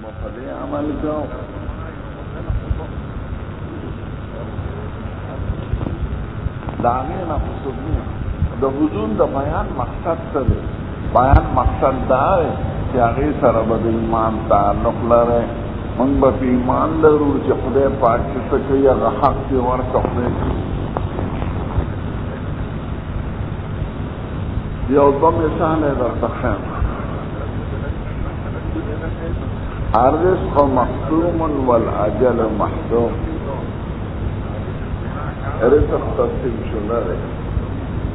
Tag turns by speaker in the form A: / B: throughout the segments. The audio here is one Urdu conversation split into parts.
A: مفدی عمل کو داغه نه خصوصي د حضور د بیان مقصد څه دی؟ بیان مقصد دا دی چې هغه سره به د ایمان تعلق لري. موږ به په ایمان لرو چې خدای پاک څه کوي هغه حق دی ورکړي. یو دو مثال ہے در تخیم الرزق مقسوم والاجل محدوم. رزق تقسیم شده ده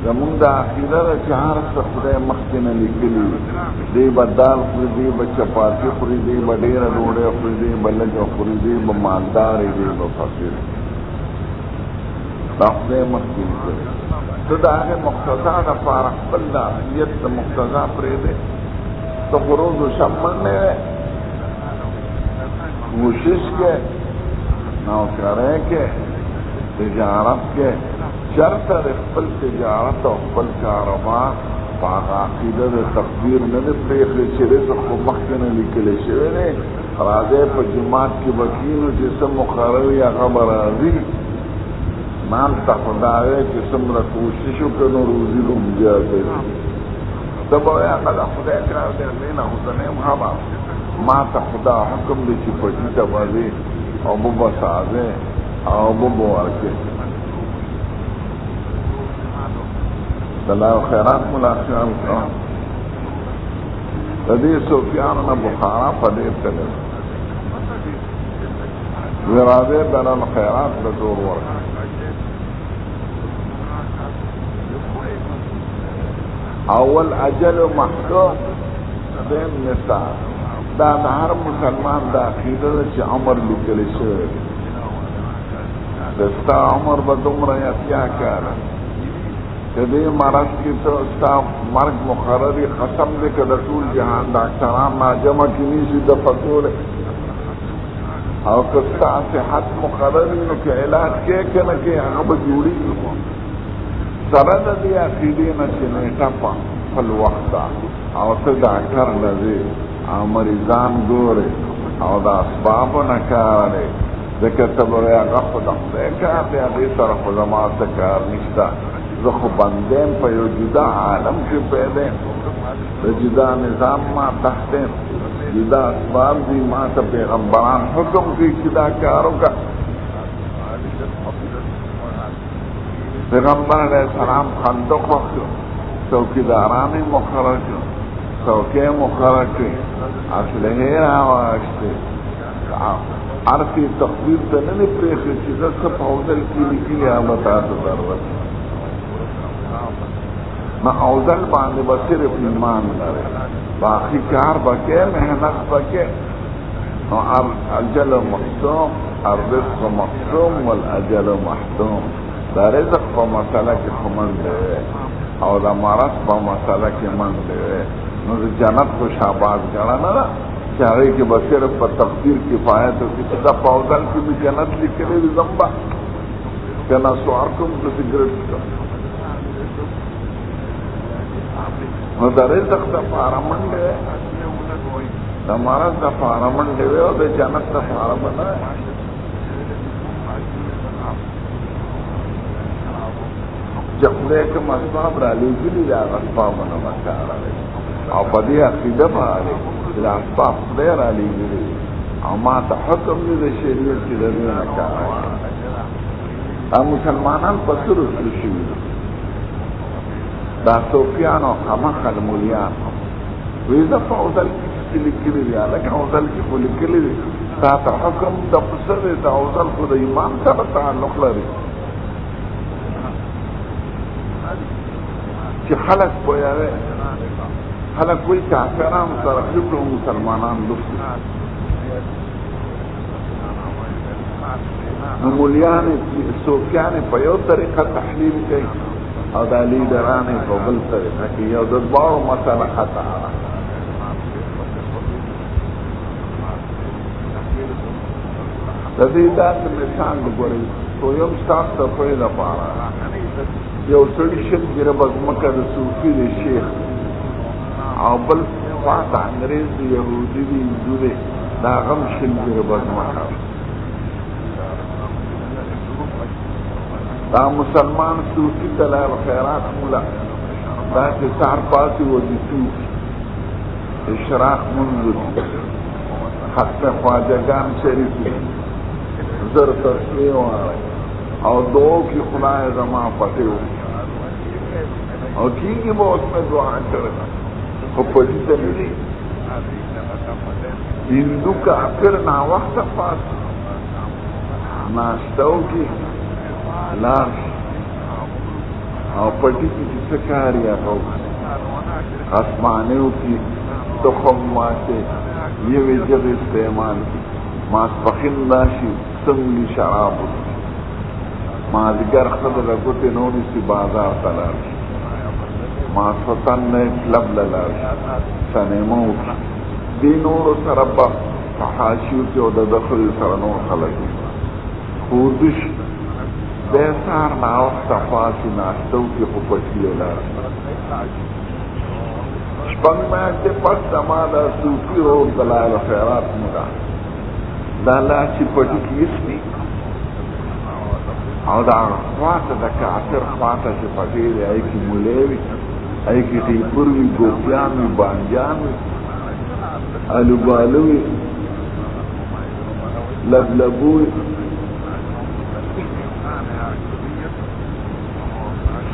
A: زمون دا عقیده ده چې هر څه خدای مخکې نه لیکلي دی به دال خوري، دی به چپاتی خوري، دی به ډېره ډوډۍ خوري، دی به لږه خوري، دی به مالدار دی به فقیر. دا خدای مخکې لیکلي. تو دا هغه مقتضا د پاره خپل د اهلیت د مقتضا پرېږدې. ته خو روز و شب منډې وې، کوشش کې، نوکرۍ کې، تجارت کې، چېرته د خپل تجارت او خپل کاروبار په هغه عقیده د تقدیر نه دی پرېښودی چې رزق خو مخکې نه لیکلی شوی دی. راځئ په جومات کې به کښېنو چې څه مقرر وي هغه به راځي. مان ته خدا دی چې څومره کوشش وکړو نو روزي به هم زیاته وي. ته به وایې هغه د خدای کار دی، دی نه خو زه نه یم خبر. ما ته خدا حکم دی چې پټي ته به ځې او به به سازې او به به ورکې. د الله خیرات ملا خیال کوم. د دې صوفیانو نه بخارا په دې تللی وی راځئ د الله خیرات ته زور ورکړي. اول اجل محدود دیم مثال دا د هر مسلمان د عقیده ده چې عمر لیکلی شوی دی. د ستا عمر به دومره یا اتیا کاله که دې مرض کې ته ستا مرګ مقرر وي، قسم دی که د ټول جهان ډاکټران ناجمع کې نیسي دفع کولی. او که ستا صحت مقرر وي نو که علاج کې که نه کې هغه به جوړېږي. سره د دې عقیدې نه چې نیټه په خپل وخت ده او ته ډاکټر نه ځې او مریضان ګورې او د اسبابو نه کار دی، ځکه ته به وایې هغه خو د خدای کار دی، هغې سره خو زما څه کار نشته. زه خو بنده یم، په یو جدا عالم کې پیدا یم، د جدا نظام ما تحت یم، جدا اسباب دي. ما ته پیغمبران حکم کوي چې دا کار وکړه. پیغمبر علیہ السلام خندق وقت چوکیداران مقرر کړ، څوکۍ مقرر کړې، اسلحې راواخیستې. هر څه تقدیر ته نه دی پرېښی چې زه څه په اوزل کې لیکلي هغه تاسو ضرورت نه. اوزل باندې به صرف ایمان لرئ، باقي کار به کې، محنت به کې. نو الاجل مقسوم، الرزق مقسوم والاجل محتوم. دا رزق په مسله کې خو منډې وې او د مرض په مسله کې منډې وې. نو د جنت خو شاباس ګڼه نه ده چې هغې کې به صرف په تقدیر کفایت وکړي چې دا په اوزل کې مې جنت لیکلی وي، ځم به که نسوار کوم که سګرټ څښم. نو د رزق دپاره منډې وې، د مرض دپاره منډې وې او د جنت دپاره به نه وې. چې خدای کوم اسباب را لېږلي دي هغه اسبابونه به کاروئ او په دې عقیده باندې چې دا اسباب خدای را لېږلي دي او ما ته حکم دی د شریعت چې د دې نه کار وکړئ. دا مسلمانان په څه رسول شوي دي؟ دا صوفیان او کمعقل مولیان وایي زه په اوزل کې چې لیکلي دي، هلکه اوزل کې خو لیکلي دي، تا ته حکم د څه دی؟ د اوزل خو د ایمان سره تعلق لري. چې خلک پوهوي، خلک وایي کافران سره خلک او مسلمانان لوستي. نو مولیانې صوفیانې په یو طریقه تحلیل کوي او دا لیډرانې په بل طریقه کوي، یو د دواړو مسله خطا ده. د دې داسې مثال وګورئ، دویم ستاسو د پوهې لپاره یو سړي شل ګیره بزمکه د صوفي دی شیخ او بل خواته انګرېز دی، یهودي دی، هندو دی، دا غم شنجر بزمخر دا مسلمان صوفی دلائل خیرات مولا دا چه سار پاسی وزیتو اشراق منظر ختم خواجگان شریفی زر تصویح واره او دو کی خدای زمان پتے ہو اور کی با اس میں دعا کرے وہ پڑھی چلی ہندو کا پھر نا وقت پاس ناشتوں کی لاش اور پڑھی کی جسے کاریا ہو آسمانیوں کی تخم واسے یہ وجب استعمال کی ماس پخنداشی سنگی شراب مازگر خد لگوتے نونی سی بازار تلار ماسوطن نے کلب للار سنیمو دی نور سربا فحاشیو تی او دا دخل سرنور خلقی خودش دیسار ناوخت فاسی ناشتو کی خوپتی لار شپنگ میاکتے پس دمادا صوفی رو دلائل خیرات مدا دا لاچی پٹی کی اسمی او دا خواته دا کافر خواته چه پتیده ای که مولیوی ای که تیپروی گوپیانوی بانجانوی الوبالوی لبلبوی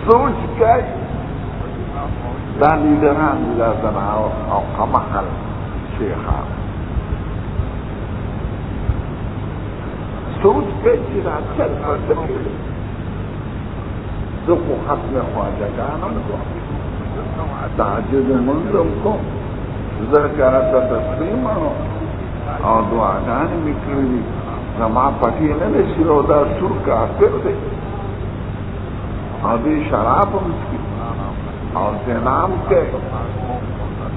A: سوچ کئی دا لیدران دا زناو او قمخل شیخان سوچ کے چرا چل پر دکھے دکھو ختم خواجگانم کو تاجد منظم کو ذکرتا تسلیمانو اور دعاگانی مکلی زما پتینے نشی رو دا سر کافر دے اور دی شرابم کی اور زنام کے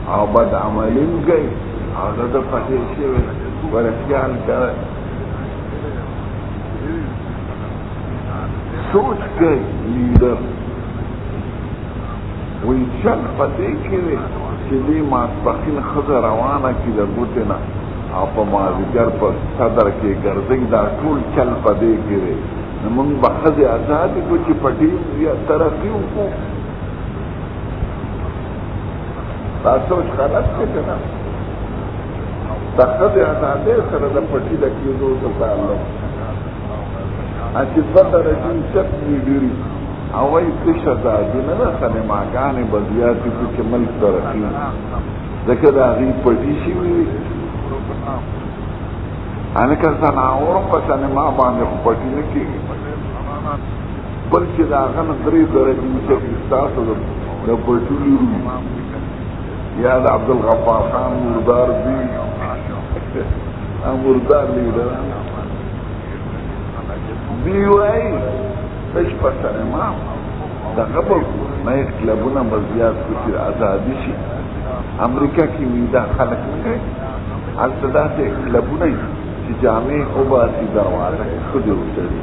A: اور بد عملیم گئی اور دا پتیشی ورخیال کرے سوچ گئی لیڈر وی چل پتے کرے چی دی ماسپخین خز روانہ کی دا گوتنا آپ مازگر پر صدر کے گردگ دا طول چل پتے کرے نمون بخز آزادی کو چی پٹیم یا ترقیوں کو دا سوچ غلط کے کنا دا خز آزادی سر دا پٹی دا کیوزو دا تعلق اچی بدر جن چپ نیڈیری اوائی کش ازادی نا سنماگانی بزیاتی کچھ ملک ترقی ذکر آغی پٹیشی ہوئی انکا سناورم پا سنما باندے خو پٹی نکی بلچی دا آغن دری درجن چپ استاسو دا پٹولی روی یاد عبدالغفار خان مردار دی مردار لیدر بیوائی تش پسر امام دا غبر نئے کلبونا بزیاد کچھ آزادی شی امریکہ کی میدہ خلق نکے التدا سے کلبونا چی جامع اوباسی دروازہ خود روچری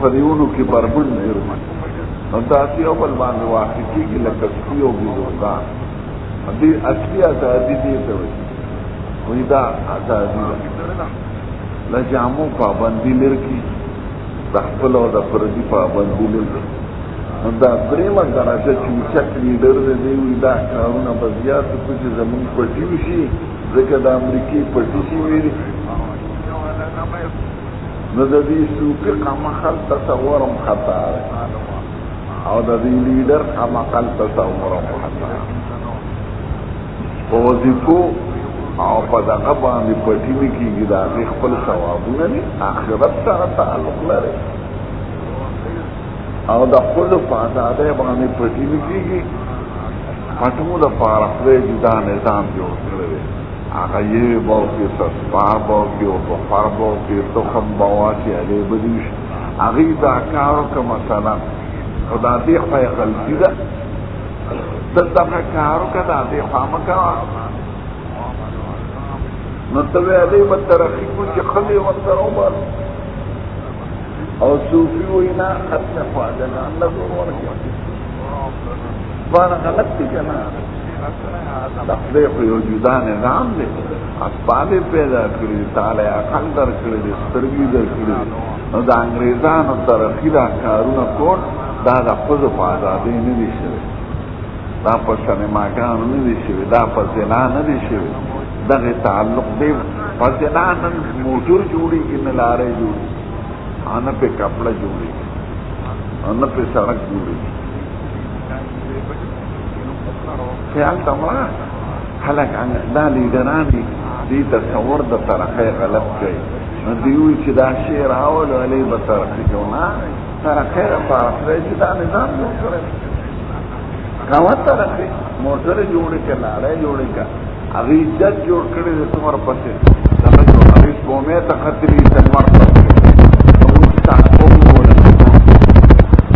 A: پریونو کی بربن نیرمان داسی اوبل باندھ واقعی کی لکسکیو بیزوزان دی اصلی آزادی دیتا ہوئی ویدہ آزادی لجامو پابندی لرکی دا خپل او دا پردی پابندی لرکی دا دریم درجه چوچک لیڈر دی وی دا کارونا بزیاد کچھ زمین پٹیو شی ذکر دا امریکی پٹی شی ویری نو دا دی سوپی قمخل تصورم خطا او دا دی لیڈر قمخل تصورم خطا وظیفو او پا دا غبانی پتینی کی گی دا غی خپل ثوابونه نی آخرت سره تعلق لري او دا خپل پازاده بانی پتینی کی گی پتمو دا پارخوی جدا نظام جوڑ کرده آقا یہ باوکی سسپار باوکی و بخار باوکی تخم باواسی علی بدیش آغی دا کارو که مثلا خدا دی خواهی غلطی دا دلتا کارو که دا دی خواهم کرا نتوی علی مترخی کو چی خلی وطرو بار او صوفی وینا ختم خواجگان لگو ورکی بانا غلط تی کنا خدای خو یو جدا نظام دی، اسباب پیدا کړي، تعالی عقل درکړي دي، سترګې درکړي دي. نو د انګریزانو ترقي دا کارونه کول دا د ښځو په ازادۍ نه دي شوي، دا په سینماګانو نه دي شوي، دا په زنا نه دي شوي. دغه تعلق دی په زنا نن موټر جوړېږي، نه لارې جوړېږي، نه پې کپړه جوړېږي، نه پې سړک جوړېږي. خیال ته مړه خلک دا لیډران دي، دې تصور د ترقۍ غلط کوي. نو دوی وایي چې دا شی راولو هلې به ترقي کوو. نه، ترقۍ لپاره خدای چې دا نظام جوړ کړی، کوه ترقي، موټرې جوړې کړه، لارۍ جوړې کړه، هغې جج جوړ کړی دی څومره پسې دغه جوړ، هغې سپومې ته ختلي د لمر ته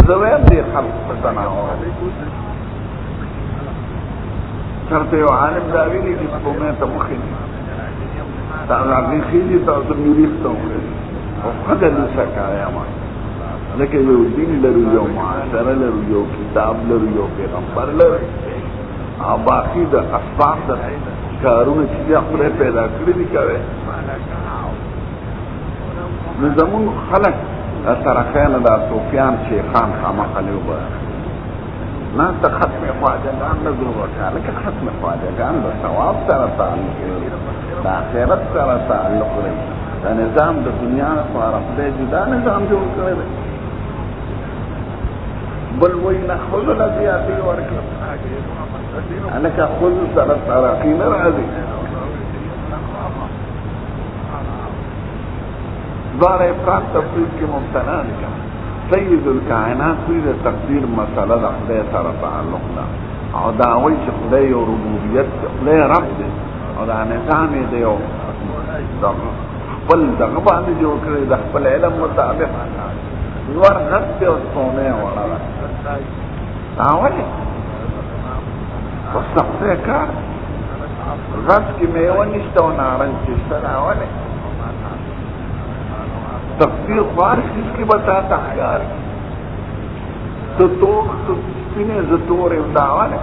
A: زه وایم دې خلق په تناوب چرته یو عالم دا ویلي چې سپومې ته مخې دا هغې خېلي ته د میریخ ته وکړي او ښه د لوسه کاریمه لکه یو دین لرو، یو معاشره لرو، یو کتاب لرو، یو پیغمبر لرو، او باقي د اسباب د کارونه چې خدای پیدا کړي دي کوي. نو زمونږ خلک ترقۍ نه دا صوفیان شیخان خامخا لوبه نه ته ختم خواجهګان نه ضرورت لکه ختم خواجهګان د ثواب سره تعلق لري، د آخرت سره تعلق لري. دا نظام د دنیا لپاره خدای جدا نظام جوړ کړی دی. بل وایي نه ښځو له زیاتې ورکړه، هلکه ښځو سره ترقي نه راځي. دواړه افراط تفریط کې مبتلا دي. سید الکائنات وایي د تقدیر مسله د خدای سره تعلق ده، او دا وایي چې خدای یو ربوبیت دی، خدای رب دی، او دا نظام یې د یو خپل دغه باندې جوړ کړی د خپل علم مطابق. نور غټ دی او سپومې وړه ده، دا ولې په سختۍ کار غټ کې میوه نشته او نارنج چې شته، دا ولې تقدیر خوار کس کی بتا تحکار تو سپینه ز تور امداواله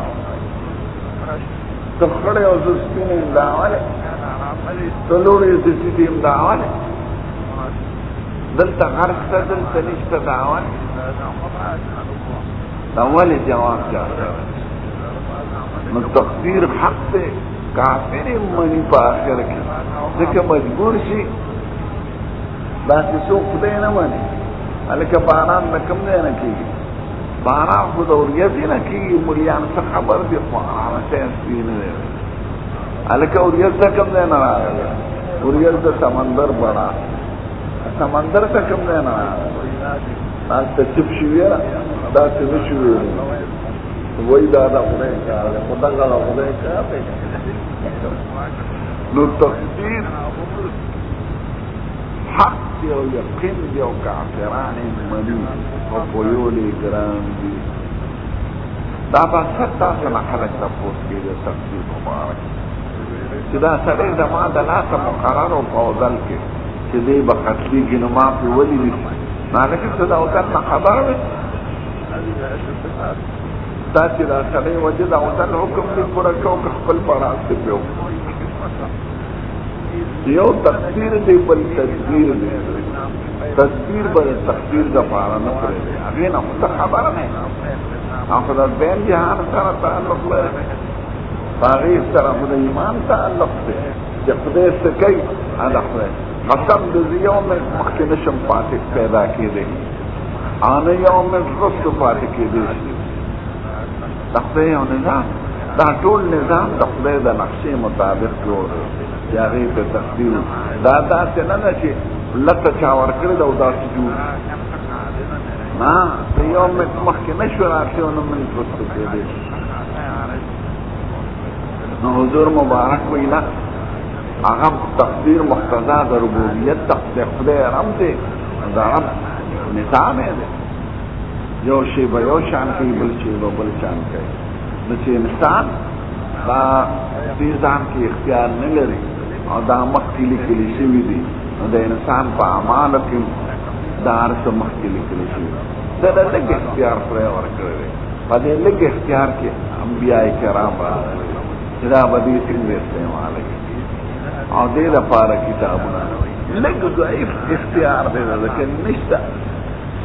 A: تو خړې او ز سپینه امداواله تو لوري ز سپینه امداواله دلته غرق ته دلته نشته داواله. دا ولې جواب چاته؟ نو تقدیر حق دی، کافر منی په آخر کې ځکه مجبور شي. دا چې څوک خدای نه مني، هلکه باران د کوم ځای نه کېږي؟ باران خو د اورېځې نه کېږي. مریان څه خبر دي، خو هغه شی اصلي نه دی. هلکه اورېځ د کوم ځای نه راغلی؟ اورېځ د سمندر بڼه، سمندر ته کوم ځای نه راغلی؟ هلته چپ شوي ده، داسې نه شوي وایي دا د خدای کار دی، خو دغه د خدای کار دی. نو تقدیر حق دی او یقین دی او کافران منی او پویولی گران دی. دا باسد تاسو نه خلک تپوس کوي د تقدیر مبارک چې دا سړی زما د لاسه مقرر و په اوزل کې چې دی به قتلېږي، نو ما پرې ولې نیسي؟ نو هلکه ته د اوزل نه خبر وې؟ دا چې دا سړی وجه د اوزل حکم دې پوره کوو که خپل براسته پرې وکړو؟ یو تقدیر دی بل تدبیر دی. تدبیر بل تقدیر د پاره نه پرې دی، هغې نه خو ته خبره نه یې، او خو د دویم جهان سره تعلق لري، په هغې سره خو د ایمان تعلق دی چې خدای څه کوي. هغه خدای قسم د زه یو منټ مخکې نشم پاتې پیدا کېدی، او نه یو منټ وروسته پاتې کېدی شي. د خدای یو نظام، دا ټول نظام د خدای د نقشې مطابق جوړ دی چې هغې ته تقدیر. دا داسې نه ده چې لته چا ورکړې ده او داسې جوړ نه، د یو منټ مخکې نه شو راتلی او نه منټ وروسته کېدی شي. نو حضور مبارک وایي نه، هغه تقدیر مقتضا د ربوبیت د خدای رب دی، د رب نظام یې دی. یو شی به یو شان کوي، بل شی به بل شان کوي. نو چې انسان دا دې ځان کې اختیار نه لري او دا مخکې لیکلي شوي دي، نو د انسان په اعمالو کې دا هر څه مخکې لیکلي شوي دي. ده د لږ اختیار پرې ورکړی دی، په دې لږ اختیار کې انبیاء کرام راغلي. دا بدی څنګه استعمال او دې لپاره کتابونه لږ ضعیف اختیار دی ځکه نشته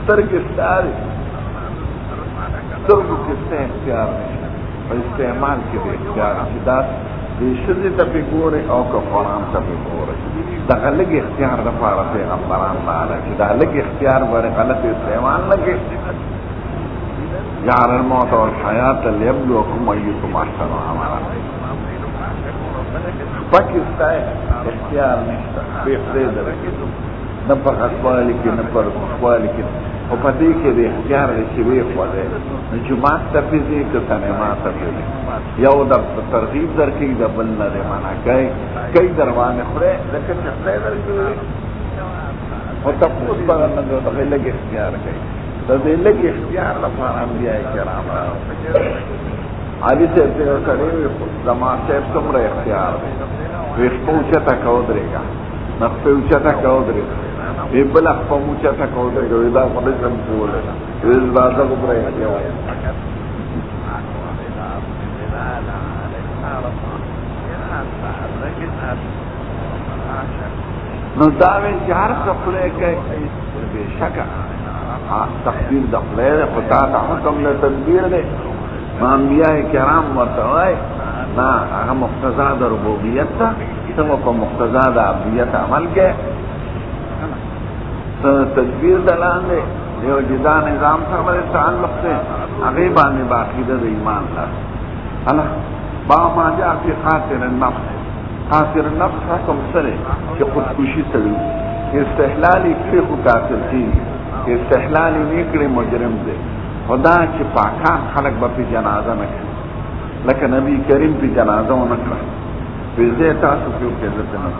A: سترګې ستاري سترګو کې څه اختیار نشته په استعمال کې د اختیار چې دا د ښځې ته پې ګورې او که قرآن ته پې ګورې دغه لږ اختیار دپاره پیغمبران راغلی چې دا لږ اختیار باندې غلط استعمال نه کړي جعل الموت والحیات لیبلوکم ایکم احسن عملا پکې ستا اختیار نشته بې پرېږده نه په غټوالي کې نه په رسوالي کې او په دې کې د اختیار دی چې ویې خوځی نو جومات ته پې ځې که سینما ته پې ځې یو درته ترغیب درکوي د بل نه دی منع کوي در باندې خدای ځکه چې خدای درکوي او تپوس به نه د هغې لږ اختیار کوي د دې لږ اختیار لپاره انبیاء کرام راغلي علي صاحب ته یو سړی وي زما صاحب څومره اختیار دی ویښته اوچته که ودرېږه نقطه اوچته که ودرېږه وی بله خپه اوچته که ودرېږه وی دا خدای سم کولی وی راځه غومره اختیار نو دا وی چې هر څه خدای کوي بېشکه تقدیر د خدای دی خو تا ته حکم د تدبیر دی نو انبیاء کرام ورته وایي نه هغه مقتضا د ربوبیت ده ته مو په مقتضا د عبدیت عمل کوې تدبیر د لاندې یو جدا نظام سره باندې تعلق دی هغې باندې به عقیده د ایمان لري الله با ما جاء فی قاتل النفس قاتل النفس حکم څه دی چې خودکشي سړي استحلال یې کړي خو قاتل کېږي استحلال یې نه کړي مجرم دی خدا چې پاکان خلق به پې جنازه نه کړي لکه نبی کریم پې جنازه ونه کړه پې ځای تاسو پې وکړئ زه نه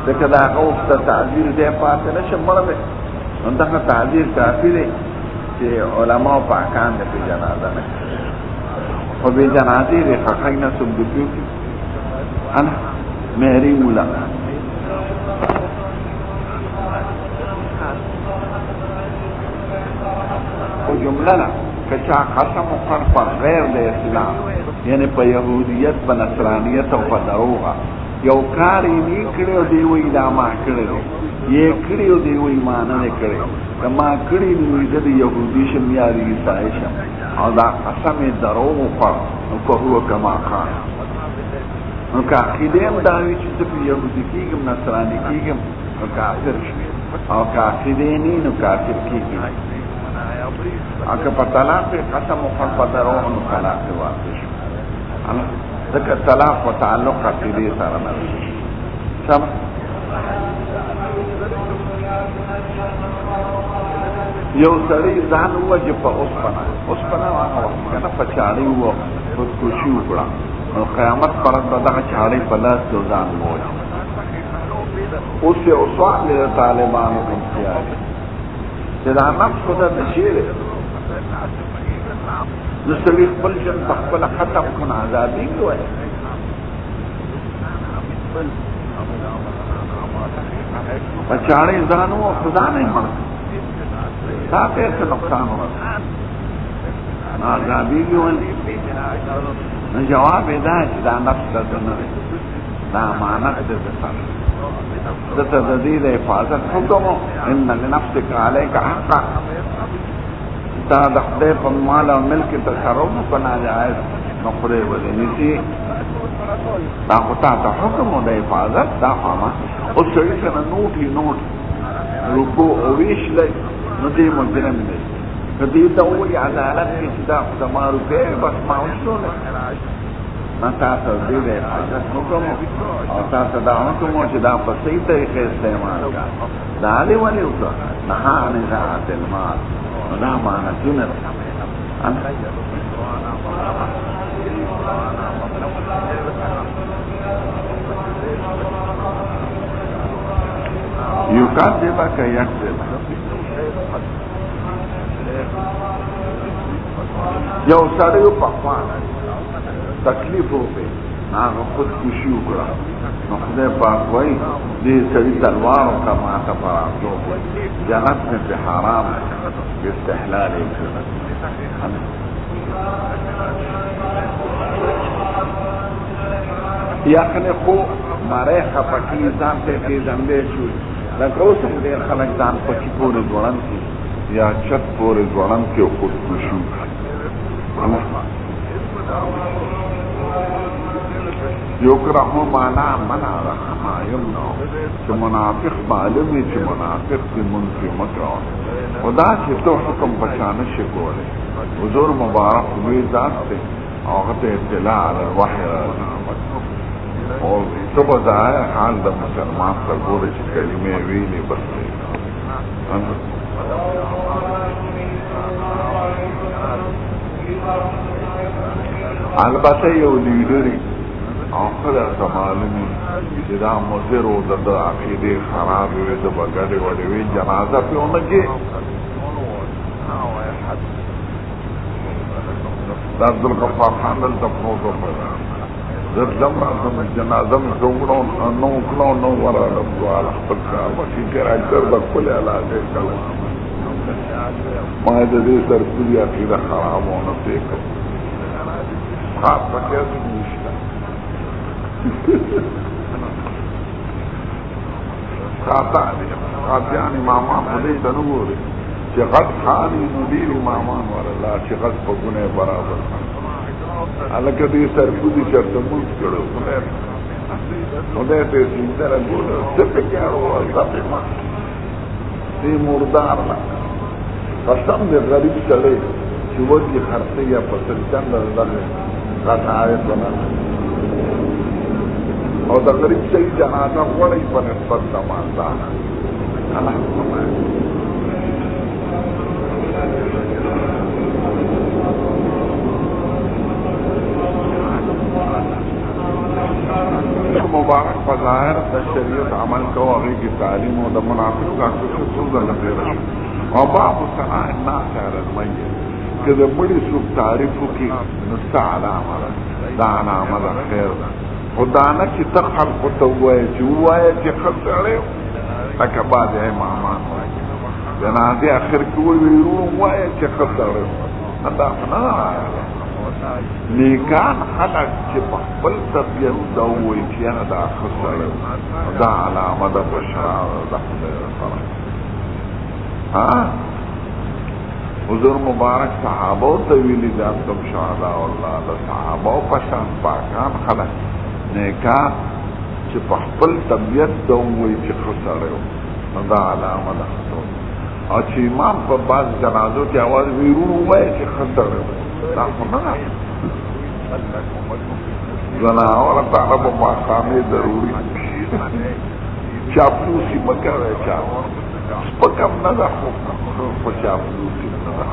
A: ځکه د هغه وخت د تعذیر ځای پاتې نه شم مړه دی نو دغه تعذیر کافي دی چې علماو پاکان د پې جنازه نه کړي خو بې جنازې د خښۍ نه څوک د پې وکړي انا مهري مولا خو جمله نه که چا قسم وکړ په غیر د اسلام یعنی په یهودیت په نصرانیت او په دروغه یو کار یې نه کړی او دی وایي دا ما کړی دی یې کړي او دی وایي ما نه دی کړی که ما کړي نو زه د یهودي شم یا د عیسایي شم او دا قسم یې دروغ وکړ نو فهو کما قال نو که عقیدې هم دا وي چې زه په یهودي کېږم نصراني کېږم نو کافر شوي او که عقیدې نه نو کافر کېږي اکه په طلاق قسم وکړ په دروغ نو طلاق یې واقع شو ځکه طلاق په تعلق عقیدې سره نه دی سمه یو سړی ځان ووجه په اوسپنه هغه وخت که نه په چاړۍ ووه خودکشي وکړه نو قیامت پر ورځ به دغه چاړۍ په لاس کې ځان ووجه اوس یې سوال دی د طالبانو کوم خیال چې دا نفس خو د نشي دی نو سړي خپل ژوند په خپله ختم کړو نو ازادېږي وایي په چاړۍ ځان ووه خو ځان یې مړ تا ته یې څه نقصان ورسېد نو ازادېږي ولې نو جواب یې دا چې دا نفس د ده نه دی دا امانت دی د سره دته د دې د حفاظت حکم ان لنفسک علیک حقا دا د خدای په مال او ملک تصرف په ناجایز نو خدای ولې نیسي دا خو تا ته حکم د حفاظت دا خامه اوس سړي سره نوټ رکوع او ویش لري نو دې مجرم دی که دې ته ووایي عدالت کې چې دا خو زما روپۍ بس ما وشلولی ما تاسو دې د حاجت حکم او تاسو دا حکم چې دا په صحیح طریقې استعمال کړه دا دې ولې وکړه نهى عن اضاعة المال نو دا معنتونه ده یکذبک یکذب یو سړی په خوان تکلیف وکړي هغه خودکشي وکړه نو خدای پاک وایي دې سړي تلوار وکړه ما ته په راتلو جنت مې پې حرام استحلال یې کړه یخنې خو مری خپکي ځان ته پیژندی شو لکه اوس هم ډېر خلک ځان پکي پورې ځوړن کي یا چت پورې ځوړن کي او خودکشي یکره معنا منع ده ما یمنع چې منافق معلومي چې منافق دې منفي مکوه او دا چې تو حکم بچانه شي کولی حضور مبارک لوی ذات دی او هغه ته اطلاع علی الوحی او ته به ظاهر حال د مسلمان ته ګورې چې کلمې ویلې بس البته یو لیډري او خلق ته معلومي چې دا مضر و د عقیدې خراب وي د به ګډې وډې وي جنازه پې ونه کې دا عبدالغفار خان دلته پروت و زه ځم راځم جنازه مې څه وکړو نه وکړو نه ورغلم دواړه خپل کار وکړي ډاکټر به خپلې علاجې کوم ما د دې سرکوزي عقیده خراب ونه پرې کړم خاص پکې هېڅ نشته قاطعان امامان خو دې ته نه ګوري چې غټ خاني نو ډېر امامان ورله چې غټ په ګونې برابر هلکه دې سرکوزي چېرته مونځ کړو خدای ته یې سیندره ګوره څه پکې اړوه څه پې مه دې مردار نه قسم دې غریب سړی چې وږي خرڅوي یا په سلچنده دغې غټ عاید ونه او د غریب صحیح جنازه غوړی په نسبت د مالدار مبارک په ظاهر د شریعت عمل کو هغې کې تعلیم او د منافق دا څه ځله تېره شو او باب صناع الناس علی المیت که د مړي څوک تعریف وکړي نو څه علامه ده دا علامه ده خیر ده خو دا نه چې ته خلقو ته ووایې چې ووایې چې ښه سړی لکه بعضې امامان وایي جنازې اخر کې ووایي ووایې چې ښه سړی دا خو نه نیکان خلق چې په خپل طبیعت دا ووایي چې یاره دا ښه سړی دا علامه ده بشاره ده خدای سره حضور مبارک صحابه ته ویلي دا تم شهدا الله د صحابه په شان پاکان خلق نیکان چې په خپل طبیعت دا ووایي چې ښه سړی نو دا علامه ده او چې امام په بعض جنازو کې اواز وي ورونو ووایي چې ښه سړی دا خو نه ده زناوره ته عربو ماښامې ضروري چاپلوسي مه کوئ چا سپکم نه ده خو په چاپلوسي نه ده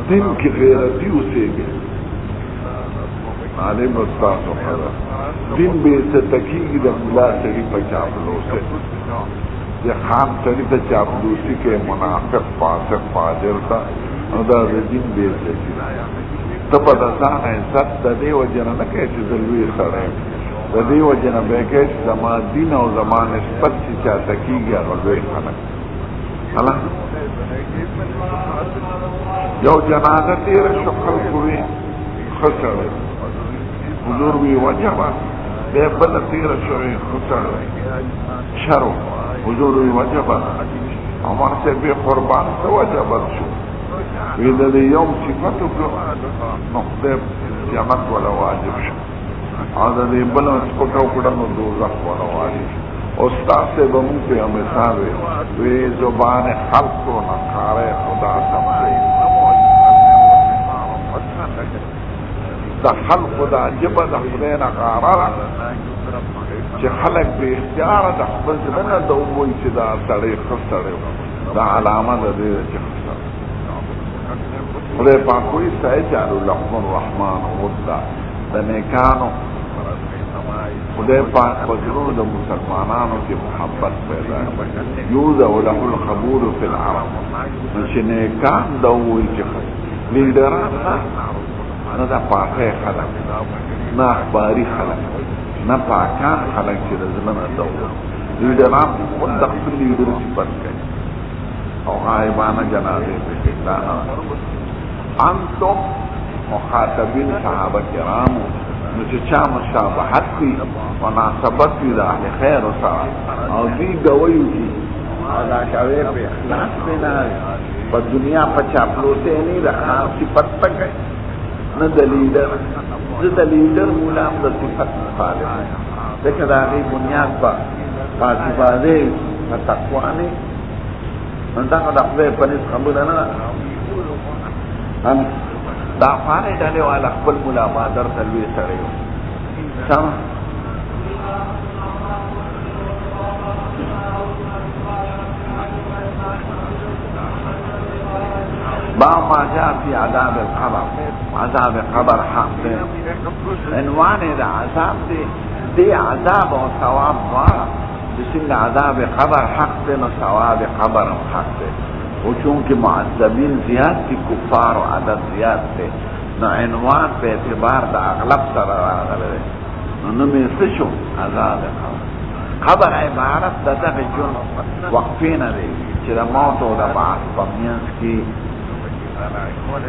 A: دین کې غیرتي اوسېږي عالم استاسو خبر دین بے عزت کیږي د ملا سړي په چاپلوسي یا خان سړي ته چاپلوسي کې منافق فاسق فاجر ته نو دا د دین بے عزتي ته په د ځان عزت د دې وجه نه کوې چې زه لوی سړی د دې وجه نه به یې کوې چې زما دین او زما نسبت چې چاته کېږي هغه لوی خلک یو جنازه تېره شو خلکو وي ښه سړی حضور وی وجبه بیا بله تېره شوې ښه سړی شرو حضور وی وجبه عمر صاحب یې قربان ته وجبت شو وی د دې یوم صفت وکړو نو خدای جنت ولا واجب شو او د دې بله سپکه وکړه نو دوزخ ولا واجب شو استاد صاحب مونږ ته یو مثال وی زبان خلقو نقاره خدا سمجھے د خلقو د عجبه د خدای نقاره چې خلق به اختیار د خپل زړه نه د ووایي چې دا سړی ښه سړی دا علامه ده دې چې ښه سړی خدای پاک وایي سیجعل لهم الرحمن ودا د نیکانو خدای پاک په زړونو د مسلمانانو کې محبت پیدا کړي یوضع له القبول فی العرب نو چې نیکان دا ووایي چې ښه لیډران نه دا پاکه خلق نه اخباري خلق نه پاکان خلق چې د زړه نه دا ووایي لیډران خپل د خپل لیډر صفت کوي او غایبانه جنازې پکې دا انتم مخاطبین صحابه کرامو نو چې چا مشابهت وي مناسبت وي د اهل خیر سره او دوی ګویو دي او دا کوي په اخلاص بنا په دنیا په چاپلوسه نه د خاص صفت پکې نه د لیډر د لیډر غلام د صفت مخالف دغه د هغې بنیاد په پاتې په تقوا نه دا د خپل پنځ خبره نه ان دا فارې ډلې والا خپل مولا بادر تلوي سره یو سم با ما جاء في عذاب القبر عذاب قبر حق ده عنوان ده عذاب ده عذاب و ثواب وارا بسنگ عذاب قبر حق ده و ثواب قبر حق ده و چونکہ معذبین زیاد تی کفار و عدد زیاد تے نو عنوان پہ اعتبار دا اغلب سر راغلے نو نمی سشو عذاب قبر عبارت دا دا جن وقفین دے چی دا موت و دا بعث پمینس کی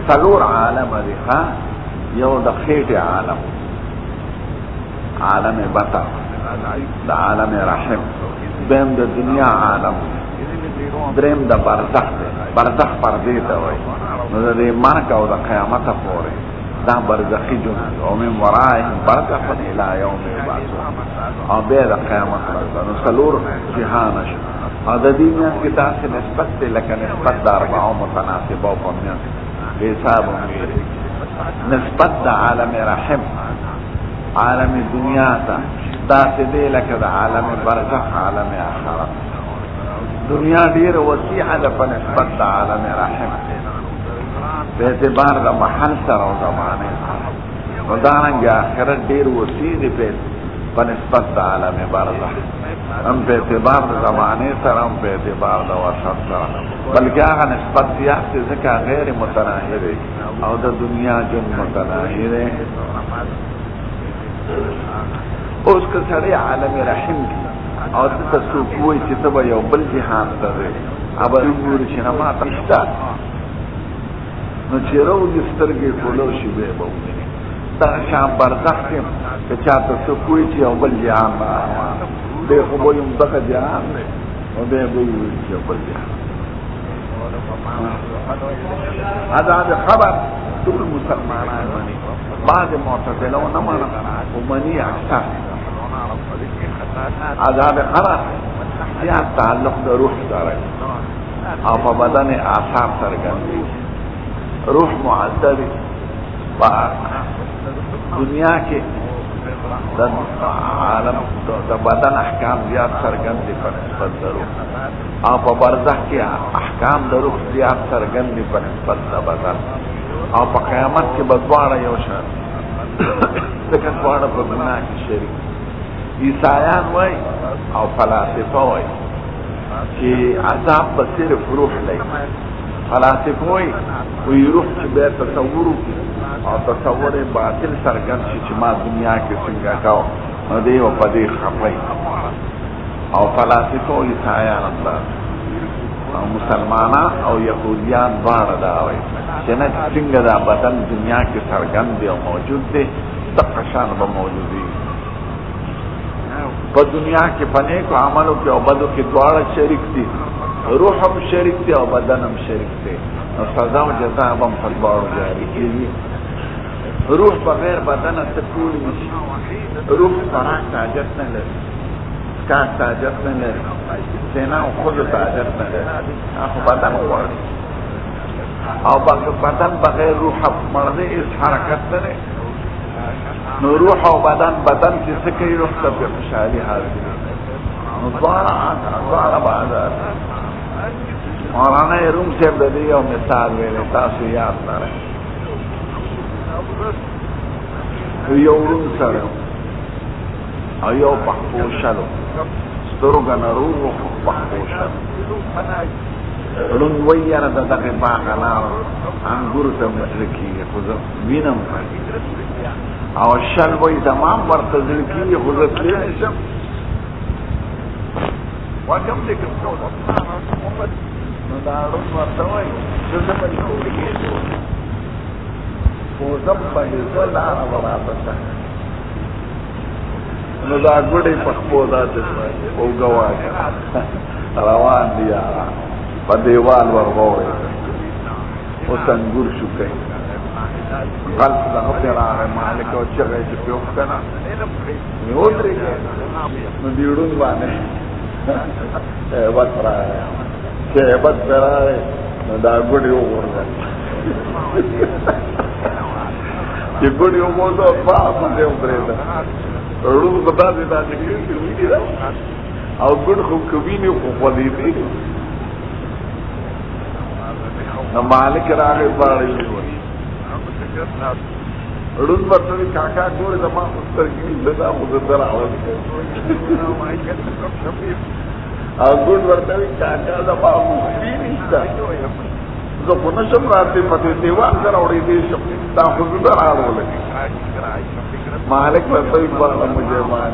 A: سلور عالم دی خواہ یو دا خیٹ عالم عالم بطر دا عالم رحم بیم دا دنیا عالم دریم دا برزخ دی برزخ پردی تا وی نو دا دی مرک او دا قیامت پوری دا برزخی جن او من ورائهم برزخ الى یوم یبعثون او بے دا قیامت رسا نو سلور جہانش او دا دیمیان کی تاسی نسبت دی لکن نسبت دا اربعو متناسبو پمیان حساب میری نسبت دا عالم رحم عالم دنیا تا تاسی دی لکن دا عالم برزخ عالم آخرت دنیا دیر وسیع ده په نسبت د عالم رحم په اعتبار د محل سره او زمانه او دارنګه آخرت ډیر وسیع دی په نسبت د عالم برزخ هم په اعتبار د زمانه سره هم په اعتبار د وسط سره بلکې هغه نسبت زیات دی ځکه غیر متناهی دی او د دنیا جن متناهی دی اوس که سړی عالم رحم دی او ته څوک وایي چې ته به یو بل جهان ته ځې ابه وګورې چې نه ماته شته نو چې راولي سترګې ټولو شي بیا به ووینې دغه شان برزخ کې که چاته څوک وایي چې یو بل جهان به دی خو به یم دغه جهان دی نو بیا به ووایي چې یو بل جهان عذاب خبر ټول مسلمانان مني بعض معتزله نه مني خو مني اکثر عذاب قبر زیاد تعلق د روح سره او په بدن آثار څرګندوي روح معذب په دنیا کې د عالم د بدن احکام زیاد څرګند دي په نسبت د روح او په برزخ کې احکام د روح زیاد څرګند دي په نسبت د بدن او په قیامت کې به دواړه یو شان ځکه دواړه په ګناه کې شریک عیسایان وای او فلاسفه وای چې عذاب به صرف روح دی فلاسفه وای وی روح چې بیا تصور او تصور باطل څرګند شي چې ما دنیا کې څنګه کاو نو دی او په دې خپای او فلاسفه او عیسایان الله او مسلمانان او يهوديان دواړه دا وای چې نه څنګه دا بدن دنیا کې څرګند دی او موجود دی دغه شان به موجود دی په دنیا کې پنه کو عملو کې او بدو کې دواړه شریک دي روح هم شریک دي او بدن هم شریک دي او سزا او جزا هم په دواړو جاری کیږي روح بغیر بدن څه ټول نشي روح فراغ حاجت نه لري کار حاجت نه لري سینا او خود حاجت نه لري هغه بدن غواړي او بدن بغیر روح مرضی اس حرکت نه نو روح او بدن چې څه کوي روح ته په خوشحالي حاصل نو دواړه بعد مولانا روم صاحب د دې یو مثال ویل تاسو یاد لرئ یو روم سره او یو پخپوشلو سترګه نه روح پخپوشلو روم ویاره د دغه باغ لار انګور ته مشرکی خو زه وینم او شل وی زمان ورته ځلکی خو زه تللی نشم واکم دې کوم نو دا روم ورته وایي زه به یې خو زه به یې زه لاره به راته نو دا ګوډې په خپو داسې اوږه روان دي یاره په دیوال ورغوړې اوس انګور شو کوي قلب دغه پې راغی مالک او چغه یې چې پې وښکنه مې ودرېږې نو دې ړوند باندې هیبت راغی چې هیبت پې راغی نو دا ګوډې وغورځل چې ګوډې وغورځو باندې ودرېده ړوند خو داسې داسې کړي چې ویني ده او ګوډ خو که ویني خو خوځېدې نو مالک راغی باړې ونیولې ړوند ورته وایي کاکا ګورې زما خو سترګې ده دا خو زه ده راولې او ګوډ ورته وایي کاکا زما خو ویني شته زه خو نه شم راتلی په دې دیوال سره اورېدی شم دا خو زه ده راولې مالک ورته وایي باغه مجرمان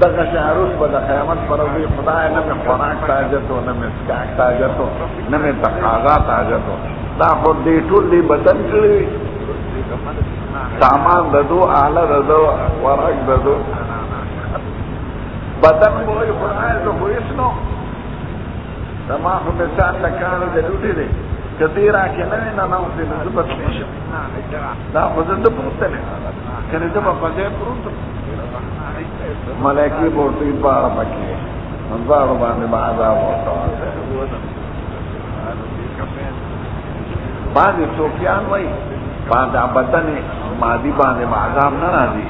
A: دغه شعروس به د قیامت پر ورځ خدای نه مې خوراک تاجت و نه مې څښاک تاجت و نه مې تقاضا تاجت و دا خو دې ټول دې بدن کړی سامان د دو آله د دو خوراک د دو بدن به وایي خدای زه خو هېڅ نو زما خو مثال د کاڼي د لوټې دی که دې راکې نه وي ننوتې نو زه به تللی شم دا خو زه ده پروتلی کنې زه به په ځای پروت ملائکی بورتی بار پکی بار باندې با عذاب ورته بعض صوفیان وایي بعض بدن مادي باندې با عذاب نه راځي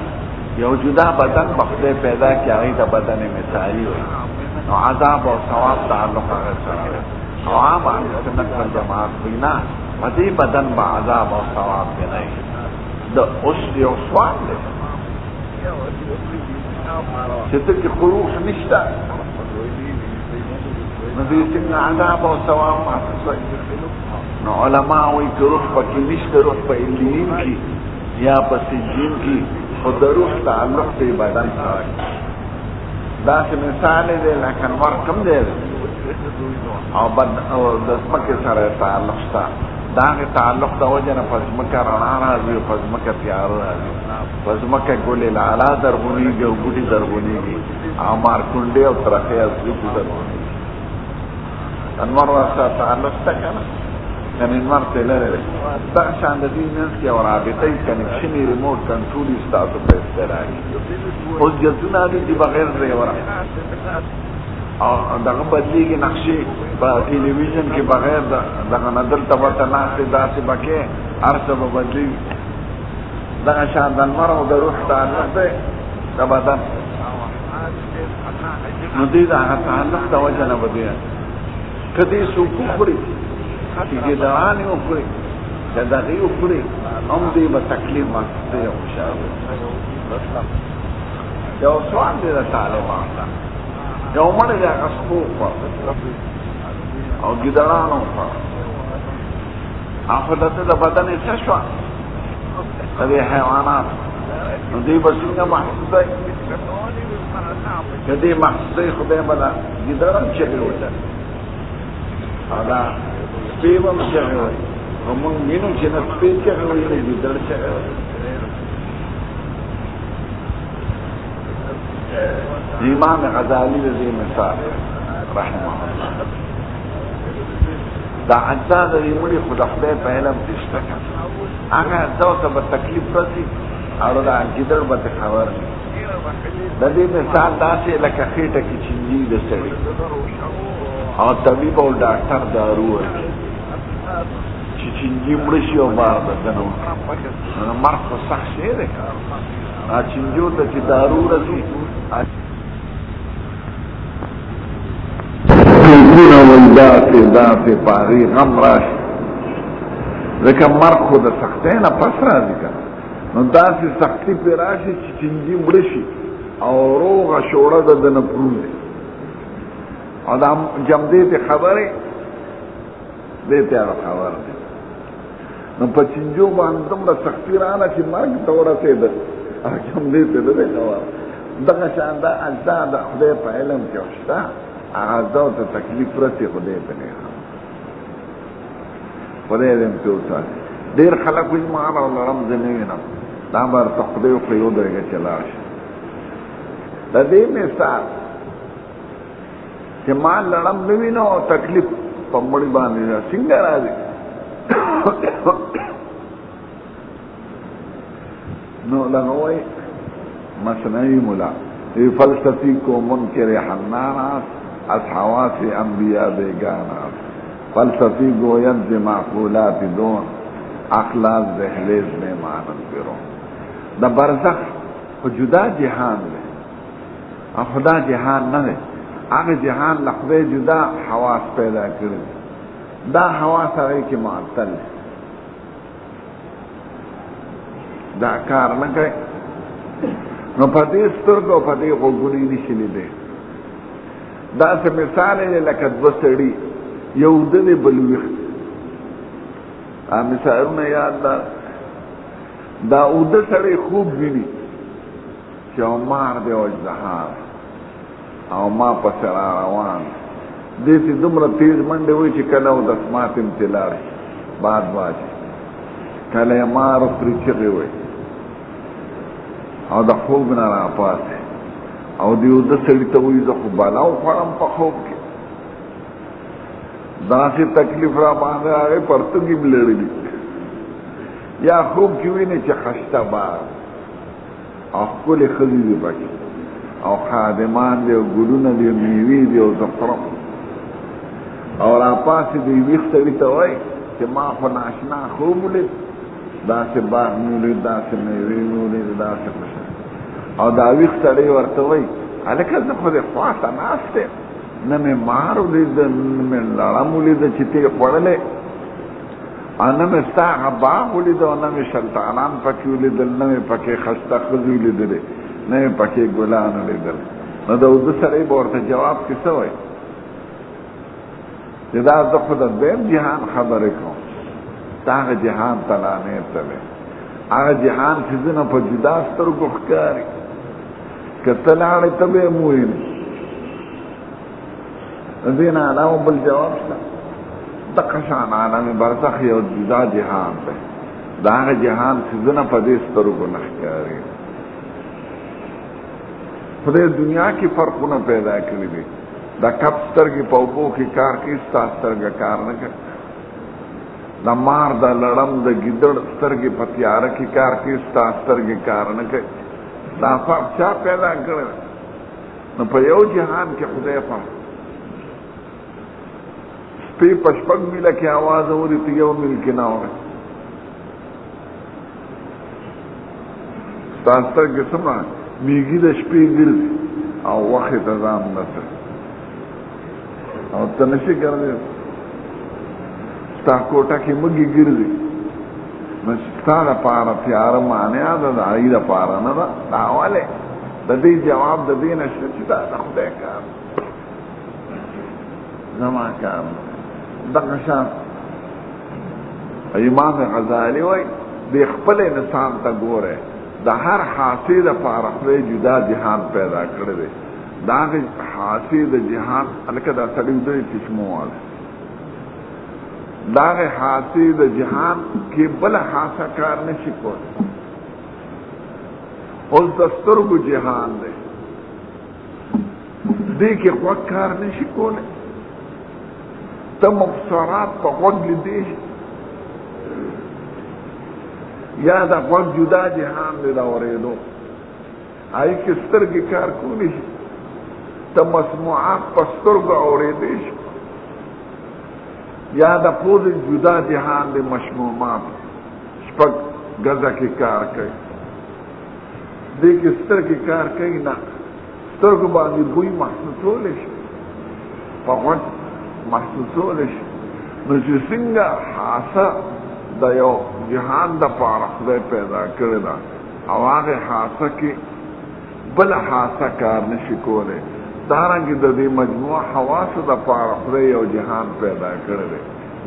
A: یو جدا بدن به خدای پیدا کړي هغې ته بدن مثالي وایي نو عذاب او ثواب تعلق هغه سره او عام اهل سنت والجماعت وایي نه په دې بدن به عذاب او ثواب کې نه وي د اوس یو سوال دی چې ته کې خروج نشته نو دې څنګه عذاب او ثواب محسوسوي نو علما وایي که روح پکې نشته روح په علیین کې یا په سجین کې خو د روح تعلق دی بدن سره داسې مثال دی لکه نور کم دی او د ځمکې سره تعلق شته د هغې تعلق د وجې نه په ځمکه رڼا راځي او په ځمکه تیاره راځي په ځمکه ګلې لالا درغونېږي او بوټي درغونېږي او مارکونډې او ترخې او زلفې درغونېږي انور ورسره تعلق شته که نه یعنې انور ته لرې دی دغه شان د دې منځ کې یو رابطه کنکشن یې ریموټ کنټرول یې ستاسو په اختراع کې اوس جلدونه دي چې بغیر ډریوره او دغه بدلېږي نقشې په ټلویزیون کې بغیر دغه نه دلته ورته ناستې داسې به کې هر څه به بدلېږي دغه شان د لمر او د روح تعلق دی د بدن نو دې د هغه تعلق د وجه نه به دی که دې څوک وخوري چې دې دوانې وخوري چې دغې وخوري هم دې به تکلیف محسوسوي او خوشحاله یو سوال دی د طالبان یو مړی دی هغه سپو وخوړ او ګیدړانو وخوړ هغه دته د بدن یې څه شوه د دې حیوانات نو دوی به څنګه محسوسوي که دې محسوسوي خدای به دا ګیدړ هم چغې وایي او دا سپی به هم چغې وایي نو مونږ وینو چې نه سپی چغې وایي نه ګیدړ چغې وایي امام غزالی د دې مثال رحمه الله دا اجزا د دې مړي خو د خدای په علم کې شته هغه اجزا ته به تکلیف راسي او دا ګیدړ به ته خبر نه د دې مثال داسې لکه خېټه کې چینجي د سړي او طبیب او ډاکټر دارو ورکړي چې چینجي مړه شي او بار بدن وکړي نو مرګ خو سخت شی دی چینجو ته چې دارو رسي داسې پاغي غم راشي ځکه مرګ خو د سختۍ نه پس راځي که نو داسې سختي پرې راشي چې چینجي مړه شي او روغه شوړه د ده نه پروت دی او دا جمدې ته خبرې دې ته هغه خبر دی نو په چینجو باندې دومره سختي راغله چې مرګ ته ورسېده هغه جمدې ته نه دی خبر دغه شان دا اجزا د خدای په علم کې شته هغه اجزا ته تکلیف رسي خدای ته نه خدای دې ته وساتي ډېر خلک وایي ما لرم زه نه وینم دا به ورته خدای وکړي یو درجه چې لاړ شي د دې مثال چې ما لړم نه وینو تکلیف په مړی باندې څنګه راځي نو لغوی مصنعی ملا فلسفی کو منکر حنانات از حواس انبیاء بیگانات فلسفی گوید ز معقولات دون اخلاص دهلیز میں مانند برون دا برزخ خو جدا جهان دی خدا جهان نه دی هغه جهان لخوی جدا حواس پیدا کړی دا حواس هغه کې معطل دا کار نه کوي نو په دې سترګو په دې غوږونو نشي لیدلی دا څه مثال دی لکه دوه سړي یو د دې بل ویښت مثالونه یاد دا اوده سړی خوب ویني چې مار دی او اژدها او ما پسې را روان دې چې دومره تیز منډې وایي چې کله او د اسمات امتلاړ باد واچي کله یې مار پرې چغې وایي او د خوب نه راپاڅي او دې اوده سړي ته وایي زه خو بلا وخوړم په خوب کې داسې تکلیف را باندې راغی پرتګې م لړلي یا خوب کې ویني چې خشته بار او ښکلې ښځې دي پکې او خادمان دي او ګلونه دي میوې دي او زعفران او راپاسې دې ویښ سړي ته وایي چې ما خو ناشنا خوب ولید داسې باغ مې ولید داسې میوې مې ولید داسې خوشحال او دا ویښ سړی ورته وایي هلکه زه خو دې خواته ناست یم نه مې مار ولید نه مې لړم ولید چې ته یې خوړلی او نه مې ستا هغه باغ ولید او نه مې شلتانان پکې ولیدل نه مې پکې خسته ښځې ولیدلې نه مې پکې ګلان ولیدل نو د اوده سړی به ورته جواب کې څه وایي چې دا زه خو د دویم جهان خبرې کوم ته هغه جهان ته لا نه تللی هغه جهان څیزونه په جدا سترګو ښکاري که ته لاړې ته به یې مووینې دې نه علاوه بل جواب شته دغه شان عالم برزخ یو جدا جهان دی د هغه جهان څیزونه په دې سترګو نه ښکاري خدای دنیا کې فرقونه پیدا کړي دي د کب سترګې په اوبو کې کار کوي ستا سترګه کار نه کوي د مار د لړم د ګیدړ سترګې په تیاره کې کار کوي ستا سترګې کار نه کوي دا فرق چا پیدا کړی نو په یو جهان کې خدای فرق سپی پشپک میله کې آواز اوري ته یو میل کې نه اوري ستا سترګې څومره میږي د شپې ګرځي او وخت ته ځان نسي او ته نشي ګرځي ستا کوټه کې مږي ګرځي نو ستا دپاره تیاره مانع ده د هغې دپاره نه ده دا ولې د دې جواب د دې نشته چې دا د خدای کار زما کار دغه شان امام غزالی وای د خپل انسان ته ګوره د هر حاصل لپاره خپل جدا جهان پیدا کړی دی دا حاصل د جهان الکه دا سړی د قسمو واله دا حاصل د جهان کې بل حاصل کار نشي کولی اوس د سترګو جهان دی دې کې خو کار نشي کولی ته مبصرات په غوږ لیدې یا د غوږ جدا جهان دی د اورېدو هغې کې سترګې کار کولی شي ته مسموعات په سترګو اورېدې شي یا د پوزې جدا جهان دی مشمومات شپږ ګزه کې کار کوي دې کې سترګې کار کوي نه سترګو باندې بوی محسوسولی شي په غوږ محسوسولی شي نو چې څنګه حاسه د یو جهان دپاره خدای پیدا کړې ده او هغې حاسه کې بله حاسه کار نشي کولی دارنګې د دې مجموع حواسو دپاره خدای یو جهان پیدا کړی دی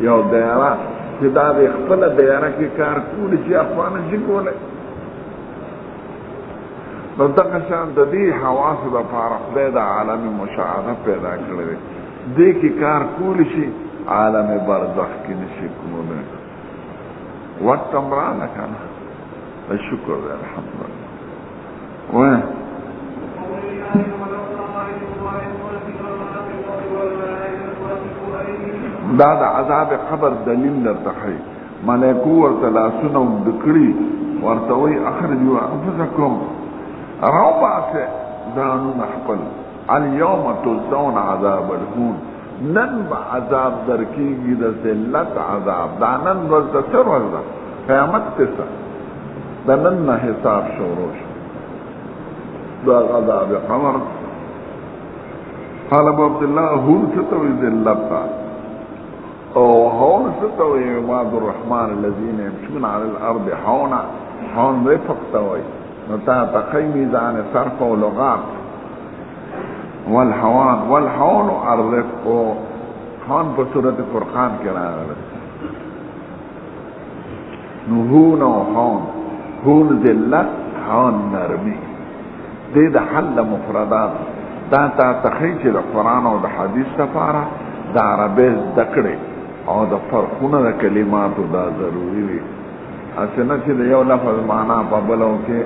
A: یو دایره چې دا د خپله دایره کې کار کولی چې اخوا نشي کولی نو دغه شان د دې حواسو دپاره خدای د عالم مشاهده پیدا کړی دی دې کې کار کولی شي عالم برزخ کې نشي کولی وقت امرانه کنه شکر دی الحمدلله دا د عذاب قبر دلیل درته ښیي. ملایکو ورته لاسونه اوږده کړي، ورته وایي اخرجوا انفسکم، راوباسئ ځانونه خپل، الیوم تجزون عذاب الهون، نن به عذاب درکېږي د ذلت عذاب. دا نن ورځ د څه ورځ ده؟ قیامت ته څه د نن نه حساب شروع شو. دا عذاب قبر. قال ابو عبدالله هون څه ته وایي؟ ذلت ته. او هون څه ته وایي؟ عباد الرحمن الذین یمشون علی الارض هونا. هون رفق ته وایي. نو تا تقی میزان صرف و لغات. والحوان، والحوان الرفق. هون په سورت فرقان کې راغلی. نو هون او هون، هون ذلت، هون نرمی. دې د حل مفردات دا تا تخی چې د قرآن او د حدیث لپاره د عربی زده کړې او د فرقونه د کلماتو دا ضروري وي. هسې نه چې د یو لفظ معنا په بلو کې.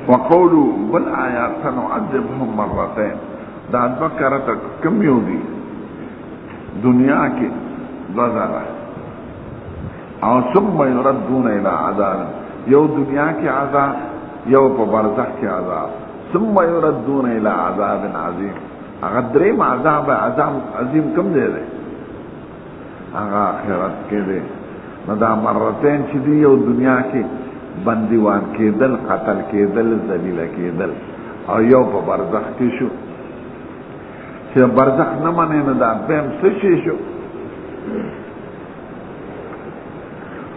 A: وقولو بل آیات سنعذبهم مرتين، دا دوه کرته کم یو دي دنیا کې دوه ځله، او ثم يردون الى عذاب، یو دنیا کې عذاب، یو په برزخ کې عذاب. ثم يردون الى عذاب عظیم، هغه دریم عذاب عظیم کم دی دی؟ هغه آخرت کې دی. نو دا مرتين چې دی، یو دنیا کې بندیوان کېدل، قتل کېدل، ذلیله کېدل، او یو په برزخ کې شو. چې برزخ نه منې نو دا بیم څه شي شو؟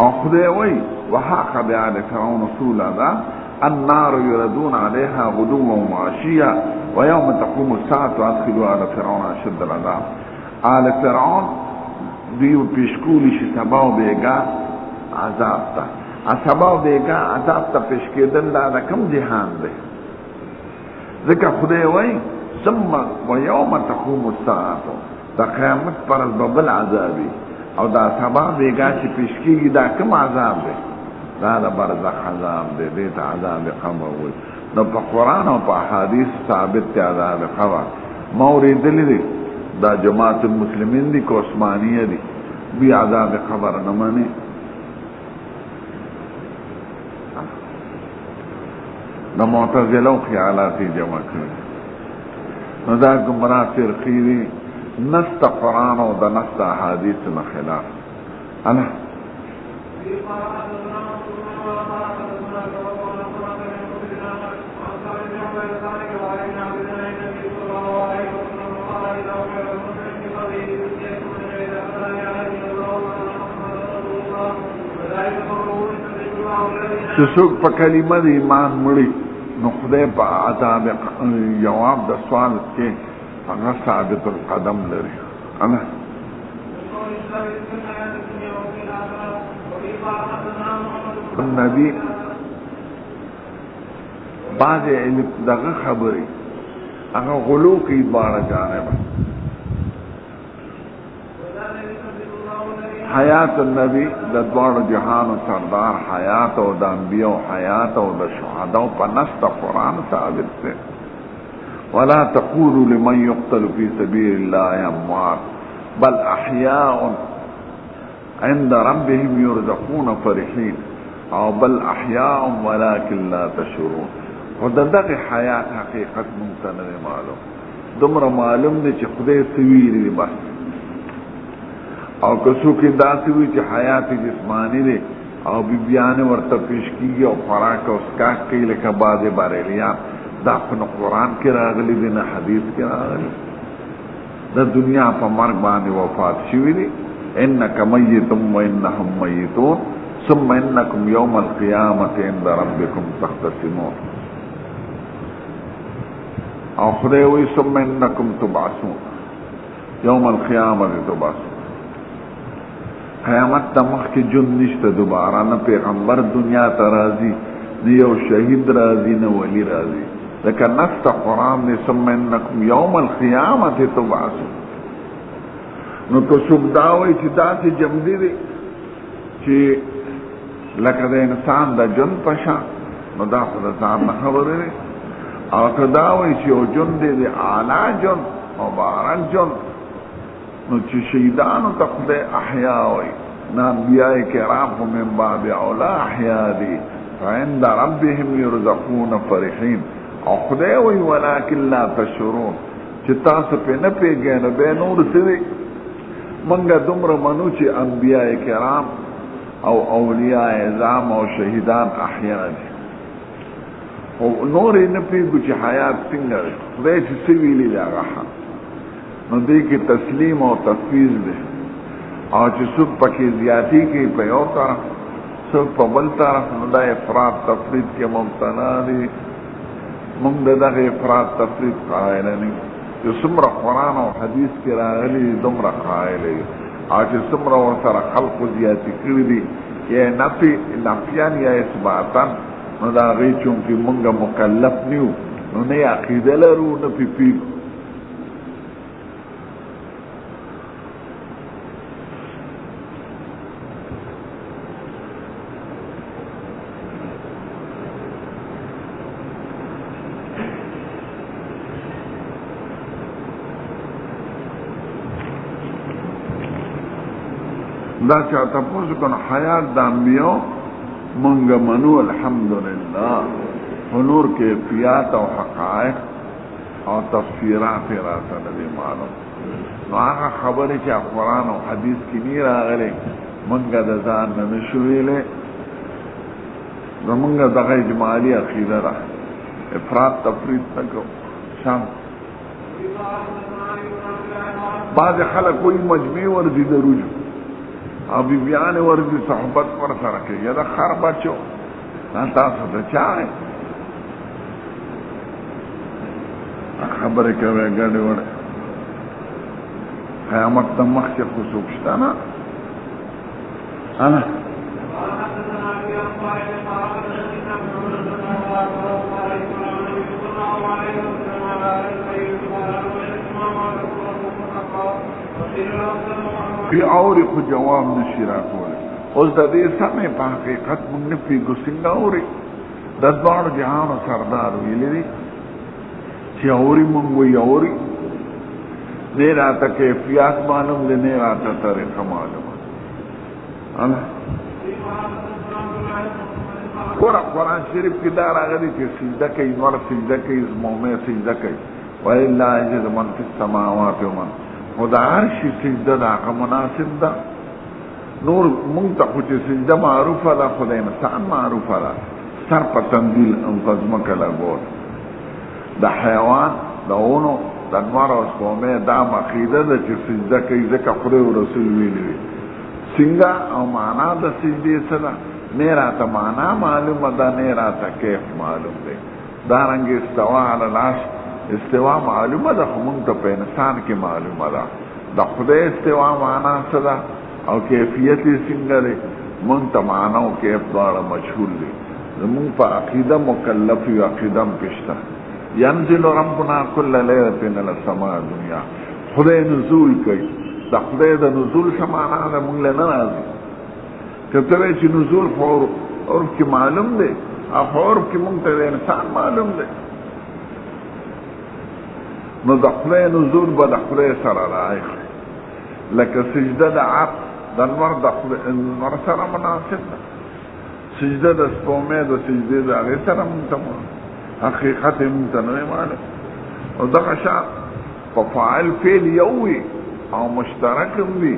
A: او خدای وایي وحاق بآل فرعون سوء العذاب النار يردون عليها غدوا وعشيا ويوم تقوم الساعة ادخلوا آل فرعون اشد العذاب. آل فرعون دیو پیشکولی شي سبا و بیگا عذاب تا. سبا و بیگا عذاب تا پیشکیدن دا کم جهان دی. ذکر خدای وایي ثم ويوم تقوم الساعة، دا قیامت پر از ببل عذابی، او دا سبا بیگا چې پیشکیږي دا کم عذاب دی؟ دا دا برزخ عذاب دی. دیتا عذاب قبر وی. نو پا قرآن و پا حدیث ثابت تی عذاب قبر. موریدلی دی دا جماعت المسلمین دی که عثمانیه دی بی عذاب قبر نمانی. دا معتزلو خیالاتی جمع کری. نو دا گمراه فرقی دی، نست قرآن و دا نست حدیث نخلاف. انا چې څوک په کلمه د ایمان مړي نو خدای په عذاب جواب د سوال کې هغه ثابت القدم لري. انا النبي بعض دغه خبري هغه غلو کوي بار جانبه. حیات النبی د دوار جهان سردار، حیات او د انبیاء، حیات او د شهدا په نست قرآن ثابت ده. ولا تقولوا لمن يقتل في سبيل الله اموات بل احياء عند ربهم يرزقون فرحين، او بل احياء ولكن لا تشعرون. ودغه حیات حقیقت مونږ نه معلوم. دومره معلوم دي چې خدای سویری بس. او کسو کې داسې وي چې حیات جسمانی دی او بیان ورته پیش کیږي او خوراک او اسکاک کوي لکه بعضې بریلیان. دا په قرآن کې راغلی دی نه حدیث کې راغلی. د دنیا په مرګ باندې وفات شوي دي. انک میت و انهم میتون ثم انکم یوم القیامة عند ربکم تختصمون. او خدای وایي ثم انکم تبعثون یوم القیامة تبعثون. قیامت تا مخ کی جن نشتا دوبارا، نه پیغمبر دنیا تا رازی، نه یو شهید رازی، نه ولی رازی. لیکن نست قرآن نے ثم انکم یوم القیامت تبعثون. نو تو سوک داوی چی دا سی جمدی دی چی لکه دا انسان دا جن پشا، نو دا خود ځان نه خبره دی. او که داوی چی او جن دی دی اعلی جن مبارک جن نو چې شهیدانو ته خدای احیا وي نا انبیاء کرام هم من باب اولا احیا دي فعند ربهم يرزقون فرحين او خدای وي ولكن لا تشعرون چې تاسو په نه پیږئ نو به نور سوي منګه دومره منو چې انبیاء کرام او اولیاء اعظام او شهیدان احیا دي او نور نه پیږو چې حیات څنګه خدای چې سوي لې هغه نو دې کې تسلیم او تفویض ده او چې څوک پکې زیاتی کې په یو طرف څوک په بل طرف نو دا افراط تفرید کې مبتلا دي موږ دغه افراط تفرید قائل نه یو څومره قرآن او حدیث کې راغلي دومره قائل دي او چې څومره ورسره خلق زیاتی کړی دي یا نفیان یا اثباتان نو دا هغې چونکې موږ مکلف نیو نو نه عقیده لرو نه پی دا چاہتا پوچھ کن حیات دا انبیاء منگا منو الحمدللہ حنور کیفیات او حقائق او تفسیرات راتا ندی معلوم نو آقا خبری چا قرآن و حدیث کی نیر آگلے منگا دا زان نشویلے دا منگا دا اجمالی عقیدہ را افراد تفرید تکو شام بعض خلق کوئی مجمع ورزی دا رجو او بیان ورزی صحبت پر سرکے یا دا خر بچو نانتا ستا چاہے خبر کوئے گڑے وڑے قیامت دا مخشی خصوب شتانا انا فی اوری خو جواب نشی را کولی اوز دا دی سمی پا حقیقت من نفی گسنگ اوری دا دوار جهان و سردار ویلی دی چی اوری منگوی اوری نیر آتا کیفیات معلوم دی نیر آتا طریق معلوم قرآن شریف کی دار آگا دی چی سجدہ کئی نور سجدہ کئی زمومے سجدہ کئی وَإِلَّا عَجِزْ مَنْ فِي السَّمَاوَاتِ وَمَنْ خدا عرشی سجدہ دا آقا مناسب دا نور منگتا خوچی سجدہ معروف دا خدا انسان معروف دا سر پا تندیل انفظمک لگول دا حیوان دا اونو دا نوار و سپومے دا مخیده دا چی سجدہ کئی ذکا خدا و رسول ویلوی سنگا او معنا دا سجدی صدا نیراتا معنا معلوم دا نیراتا کیف معلوم دے دارنگی استوا علی العرش استوا معلومه ده خو مونږ ته په انسان کې معلومه ده د خدای استوا معنا څه ده او کیفیت یې څنګه دی مونږ ته معنا او کیف دواړه مجهول دي زمونږ په عقیده مکلف یو عقیده هم پشته ینزل ربنا کل لیلة الی السماء دنیا خدای نزول کوي د خدای د نزول څه معنا ده مونږ له نه راځي که ته وایې چې نزول خو عرف کې معلوم دی او عرف کې مونږ ته د انسان معلوم دی نو د خدای نزول به د خدای سره راځي لکه سجده د عبد د نور د نور سره مناسب ده سجده د سپومې د سجدې د هغې سره مونږ حقیقت یې مونږ ته نه معلوم او دغه شان په فاعل فعل یو وي او مشترک هم وي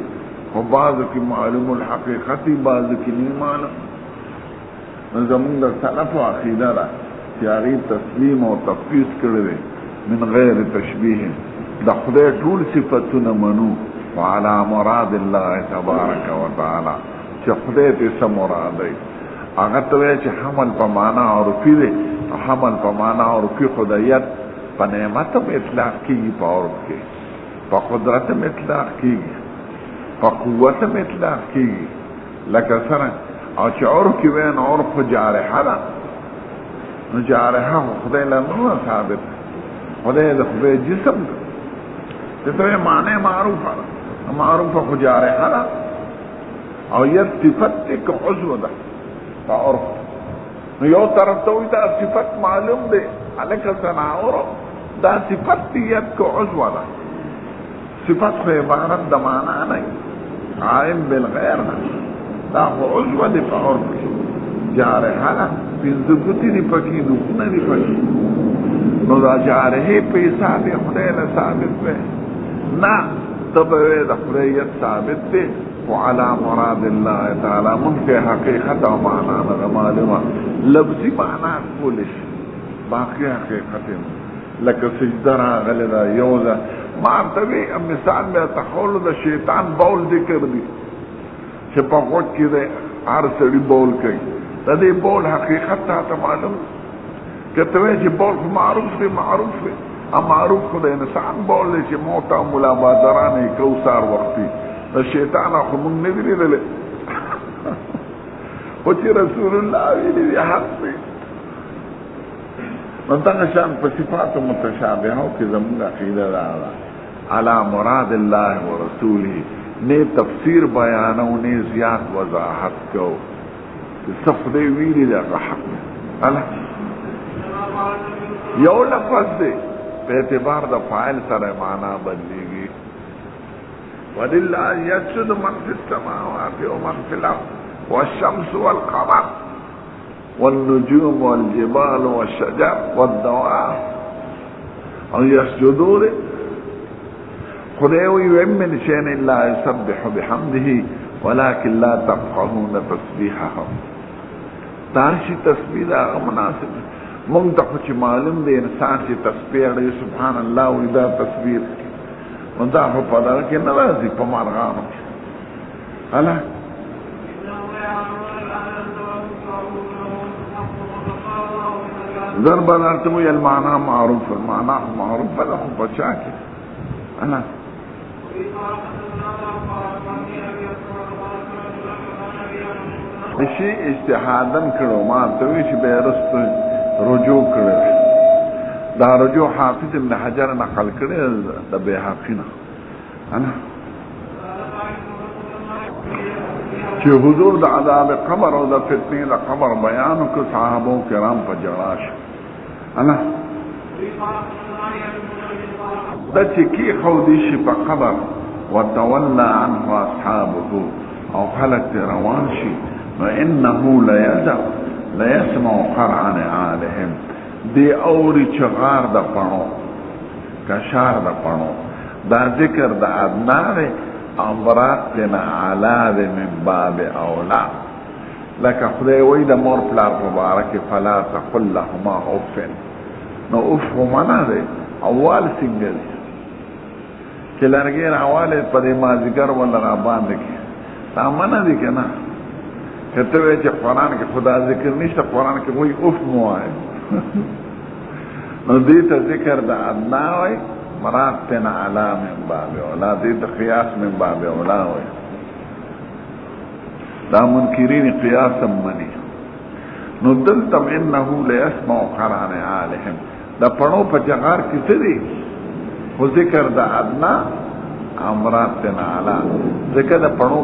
A: خو بعضو کې معلوم الحقیقت وي بعضو کې نه معلوم نو زمونږ د سلفو عقیده ده چې هغې تسلیم او تفویض کړی دی من غیر تشبیه دا خدای ټول صفتونه منو وعلى مراد الله تبارک وتعالى چې خدای ته څه مراد دی هغه ته چې حمل په معنا عرفي دی حمل په معنا عرفي خدایت په نعمت هم اطلاق کیږي په عرف کې په قدرت هم اطلاق کیږي په قوت هم اطلاق کیږي لکه سره او چې عرف کې وین عرف جارحه ده نو جارحه خدای له نور ثابت خدای د خدای جسم ده ته معنی معروفه ده معروفه خو جارحه ده او ید صفت که عضو ده په عرف نو یو طرف ته وي دا صفت معلوم دی هلکه تناور دا صفت ید که عضو ده صفت خو عبارت د معنا نه قائم بالغیر نه دا خو عضو دی په عرف کې جارحه ده پنځه ګوتې دي پکې نوکونه دي پکې نو دا جارحې په حساب یې خدای له ثابت دی نه ته به وایې د خداییت ثابت دی خو علی مراد الله تعالی مونږ ته حقیقت او معنا نه ده معلومه لفظي معنا کولی شي باقي حقیقت لکه سجده راغلی ده یو ده ما ته وی مثال بیا تخولو د شیطان بول ذکر دی چې په غوږ کې دی هر سړي بول کوي د دې بول حقیقت ته معلوم که ته وایې چې بول خو معروف دی معروف دی معروف خو د انسان بول دی چې موت او ملا بادران یې کو سار وختي د شیطان خو مونږ نه دي لیدلی خو چې رسول الله ویلي دی حق دی نو دغه شان په صفاتو متشابهو کې زموږ عقیده دا ده علی مراد الله ورسوله نه تفسیر بیانو نه زیات وضاحت کو صف دی ویلي دی هغه حق الله یو لفظ دی په اعتبار د فاعل سره معنا بدلیږي ولله يسجد من في السماوات ومن في الارض والشمس والقمر والنجوم والجبال والشجر والدواب او يسجدون خدای وی من شيء الا يسبح بحمده ولكن لا تفقهون تسبيحهم دارشي تسبیح دا مناسب مونږ ته خو چې معلوم دی انسان چې تسبیح دی سبحان الله وی دا تسبیح نو دا خو په دغه کې نه راځي په مارغانو کې هله ضرب الارتم المعنى معروف المعنى معروف بلا خو بچا کې هله شي اجتهادن کړو ما ته وی چې به رست رجوع کړو دا رجوع حافظ ابن حجر نقل کړی د بیهقی نه انا چې حضور د عذاب قبر او د فتنې د قبر بیان کو صحابه کرام په جړاش انا د چې کی خو دې شي په قبر وتولى عنه اصحابه او خلق روان شي وانه لا يسمع قرع نعالهم دی اوری چغار د پانو کشار د پانو دا ذکر د ادنار امراتنا علاذ من باب اولا لکه خدای وی د مور پلار مبارک فلا تقل لهما اف نو اف منا دی اول سنگل چې لرګي اواله په دې مازیګر ولا را باندې کې دا منا دی کنه کته وی چې قرآن کې خدا ذکر نشته قرآن کې وی اف موای نو دې ته ذکر د ادنا وای مراد تن علا من باب اولا دې ته قیاس من باب اولا وای دا منکرین قیاس منی نو دلتم انه ليسمع قرآن عالهم دا پړو په جغار کې څه دی خو ذکر د ادنا امرات تن علا ذکر د پړو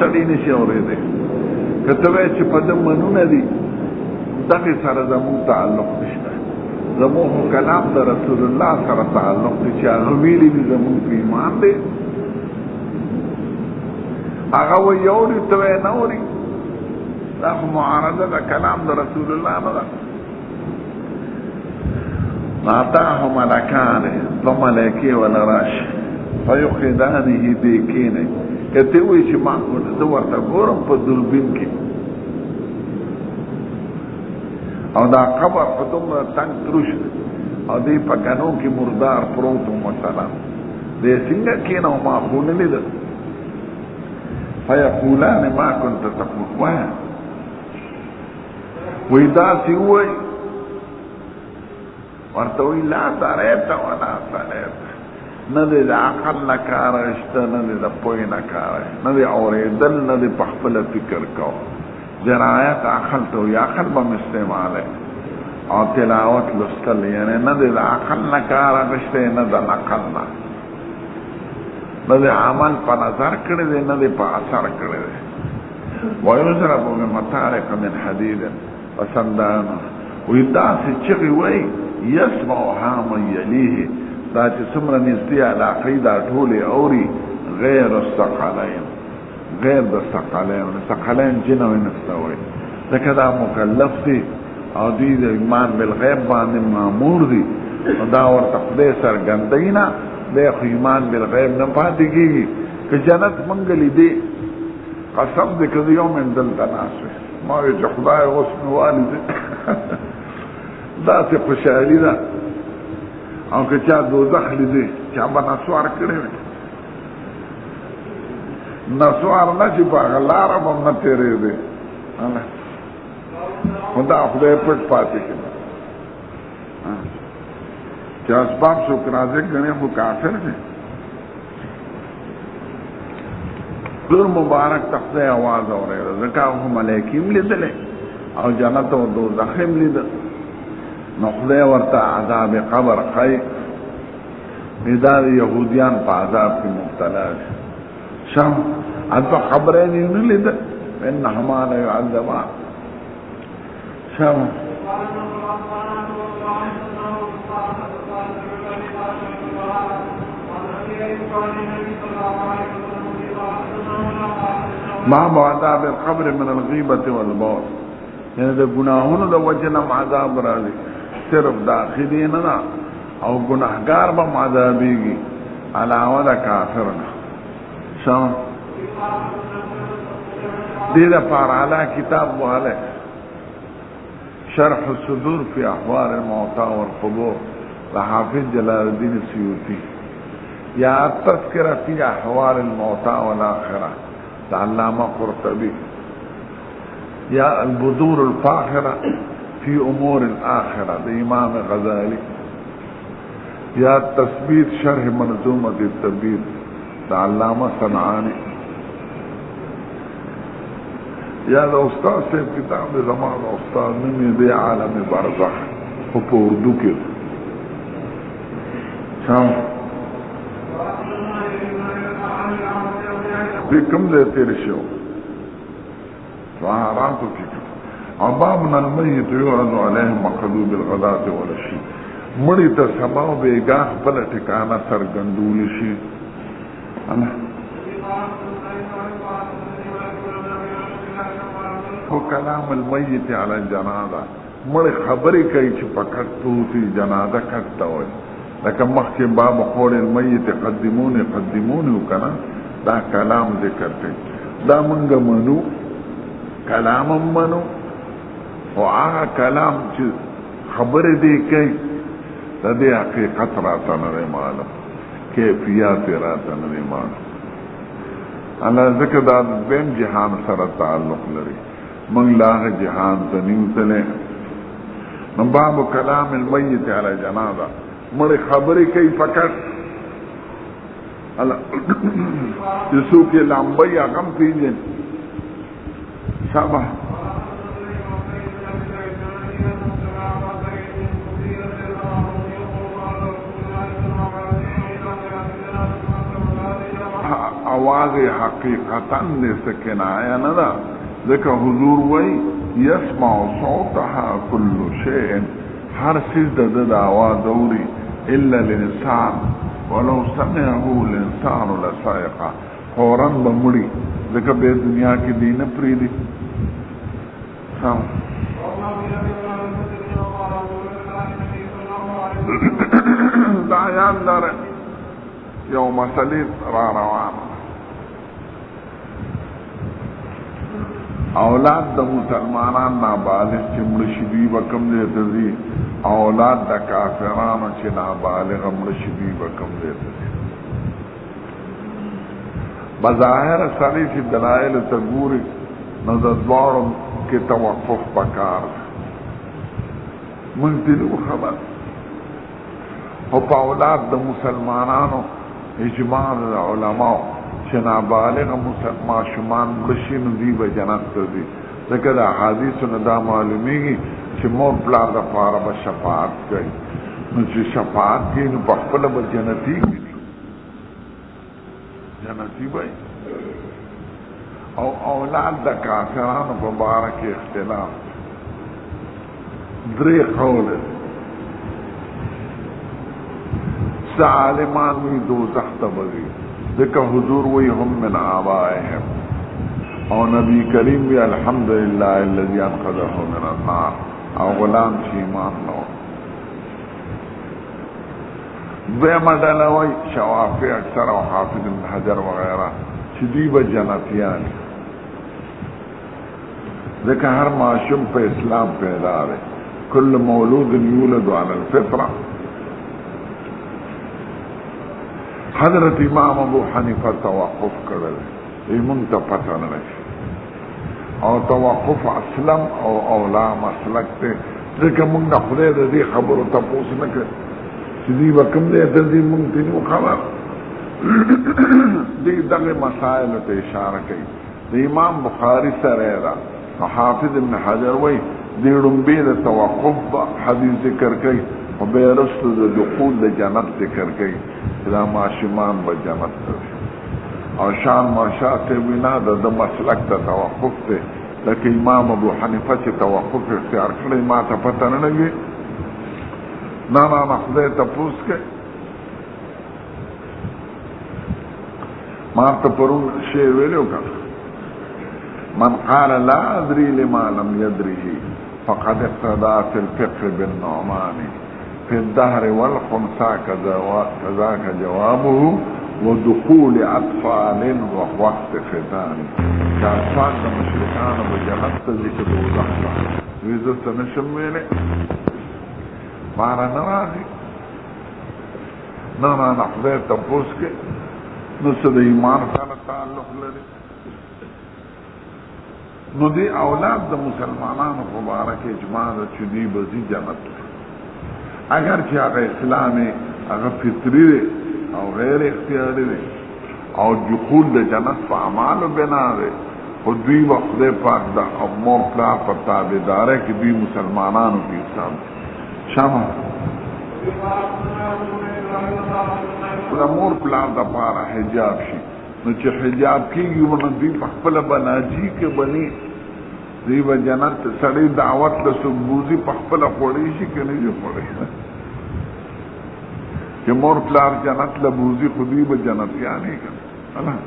A: سړی نشي اورېده کته وی چې په دې منونه دي دغه سره زموږ تعلق نشته زموږ کلام د رسول الله سره تعلق دي چې هغه ویلي دي زموږ په ایمان دی هغه و یوري ته نه اوري دا خو معارضه د کلام د رسول الله نه ده نعطاه ملکان وملائکه ولا راش فیقدانه دیکینه کته وی چې ما کو د ورته ګورم په دوربین کې او دا قبر په دومره تنگ تروش او دی په کانو کې مردار پروت مثلا دې څنګه کې نو ما خونه لیدل فیقولان ما كنت تقول وی دا سی وی ورته وی لا دریت ولا صلیت نه دې د عقل نه کار شته نه دې د پوهې نه کار نه دې اورېدل نه دې په خپل فکر کو جرایت عقل ته یا عقل به استعماله او تلاوت لستل یعنی نه دې د عقل نه کار شته نه د عقل نه دې عمل په نظر کړی دې نه دې په اثر کړی دې ويضرب بمطارق من حديد وسندان ويدعس چغي وي يسمعها من يليه دا چې څومره نږدې علاقې دا ټولې اوري غیر الثقلین، غیر د ثقلین، ثقلین جن او انس ته وایي. ځکه دا مکلف دي او دوی د ایمان بالغیب باندې مامور دي، نو دا ورته خدای څرګندوي نه، دی خو ایمان بالغیب نه پاتې کېږي. که جنت موږ لیدې قسم دې که زه یو من دلته ناست وی ما وایي چې خدای اوس مې والدې داسې خوشحالي ده. او که چا دوزخ لیدې چا به نسوار کړی وي، نسوار نه چې په هغه لاره به هم نه تېرېدې، خو دا خدای پټ پاتې کړي چې اسباب څوک راځي ګڼې خو کافر دی. ډېر مبارک ته خدای اواز اورېده، ځکه هغه ملایکې هم لیدلې او جنت او دوزخ هم لیده. نو خدای ورته عذاب قبر ښایي، دا د یهودیان په عذاب کې مبتلا دي. شام هلته قبرین یې نه لیده، انهما لیعذبان. شام ما عذاب القبر من الغیبة والبول، یعنی د گناهونو د وجه نه عذاب راځي، صرف داخلي نه ده، او گناهګار به عذابېږي علاوه د کافر نه. شام دې دپاره اعلی کتاب والی شرح الصدور فی احوال الموتى والقبور د حافظ جلال الدین سیوطی، یا التذکرہ فی احوال الموتى والآخرہ د علامہ قرطبی، یا البذور الفاخرہ فی امور الآخرہ د امام غزالی، یا تثبیت شرح منظومۃ التبیید د علامہ صنعانی، یا د استاد صاحب کتاب د زمان استاد نوم دی عالم برزخ، خو په اردو کې دې کوم ځای تېر شو حرامو کې. او باب من المیت یعرض علیه مقلوب الغداة والعشی، مړي ته سبا او بېګاه خپله ټکانه څرګندولی شي. خو کلام المیت علی الجنازه، مړي خبرې کوي چې په کټ پروتي، جنازه کټ ته وایي. لکه مخکې باب قول المیت قدموني قدموني وکنه، دا کلام ذکر کوي. دا مونږ منو، کلام هم منو، او هغه کلام چې خبرې دې کوي د دې حقیقت راته نه دی معلوم، کیفیات یې راته نه دی معلوم. الله ځکه دا دویم جهان سره تعلق لري، موږ لا هغه جهان ته نه یو تللی. نو باب کلام المیت علی جنازه، مړي خبرې کوي فقط الله چې څوک یې لامبئ هغه هم پېژني. شابه آواز حقیقتا دې څه کنایه نه ده، ځکه حضور وایي یسمع صوتها کل شیء، هر څیز د ده د آواز اوري الا الانسان ولو سمعه الانسان لصائقه، فوراً به مړي، ځکه به دنیا کې دی نه پرېږدي. دا یاد لره یو مسلې را روانه، اولاد د مسلمانان نابالغ چې مړه شي دوی به کوم ځای ته ځي، اولاد د کافرانو چې نابالغه مړه شي دوی به کوم ځای ته ځي. بظاهر سړی چې دلایلو ته ګوري نو د دواړو کې توقف پکار دی. موږ دې نو خبر، خو په اولاد د مسلمانانو اجماع د علماو چې نابالغه ماشومان مړه شي نو دوی به جنت ته ځي، ځکه د احادیثو نه دا معلومیږي چې مور پلار دپاره به شفاعت کوي، نو چې شفاعت کوي نو پخپله به جنتي کړي، جنتي به. او اولاد د کافرانو په باره کې اختلاف، درې قول عالمان وی دوزخ تبوی ذکر حضور وی هم من آبائهم او نبی کریم وی الحمدللہ الذی انقذہ من النار او غلام چی ایمان لو دویمہ ڈلوی شوافی اکثر او حافظ بن حجر وغیرہ چدیب جنتیانی ذکر ہر معشوم پہ اسلام پیدا رہے کل مولود یولد علی الفطرہ حضرت امام ابو حنیفہ توقف کرل ایمون تا پتہ نشی او توقف اسلم او اولا مسلک تے ذکر منگا خدای دا دی خبرو تا پوس نکر چیزی بکم دے تردی منگ تینو خبر دی دغی مسائل تا اشارہ کئی دی امام بخاری سر ایرہ حافظ ابن حجر وی دی رنبی دا توقف با حدیث ذکر کئی و بیرست دا دخول دا جنت ذکر کئی دا معاشمان با جنت تردی اور شان مرشاد سے بنا دا مسلک دا توقف تے لیکن امام ابو حنیفہ سے توقف اختیار کرے ما تا پتہ نہ لگی نانا نخدے تپوس کے ما تا پرون شیر ویلیو کا من قال لا ادری لما لم يدره فقد اقتدى في الفقه بالنعمان في الدهر والخنسا كذاك جوابه ودخول اطفال ووقت ختان كاطفال دا مشرکان بجنت ذکر دوزخ ویزت نشم ویلے مارا نراغی نانا نخدے تپوس کے نسد ایمان سالا تعلق لدے نو دی اولاد دا مسلمانان مبارک اجماع دا چدی بزی جنت اگر چی آقا اسلامی اگر فطری دے او غیر اختیاری دے او دخول دا جنت پا اعمال و بنا دے خود دوی با خدای پاک دا مور پلار پر تابدار ہے کہ دوی مسلمانانو کی حساب شامل مور پلار دا پارا حجاب شی نو چه حجاب کی گی ونو دوی پخپل بناجی کے بنی دوی با جنت سڑی دعوت لسبوزی پخپل خوڑی شی که نجو خوڑی کہ مور پلار جنت لبوزی خودی با جنت یعنی کن اللہ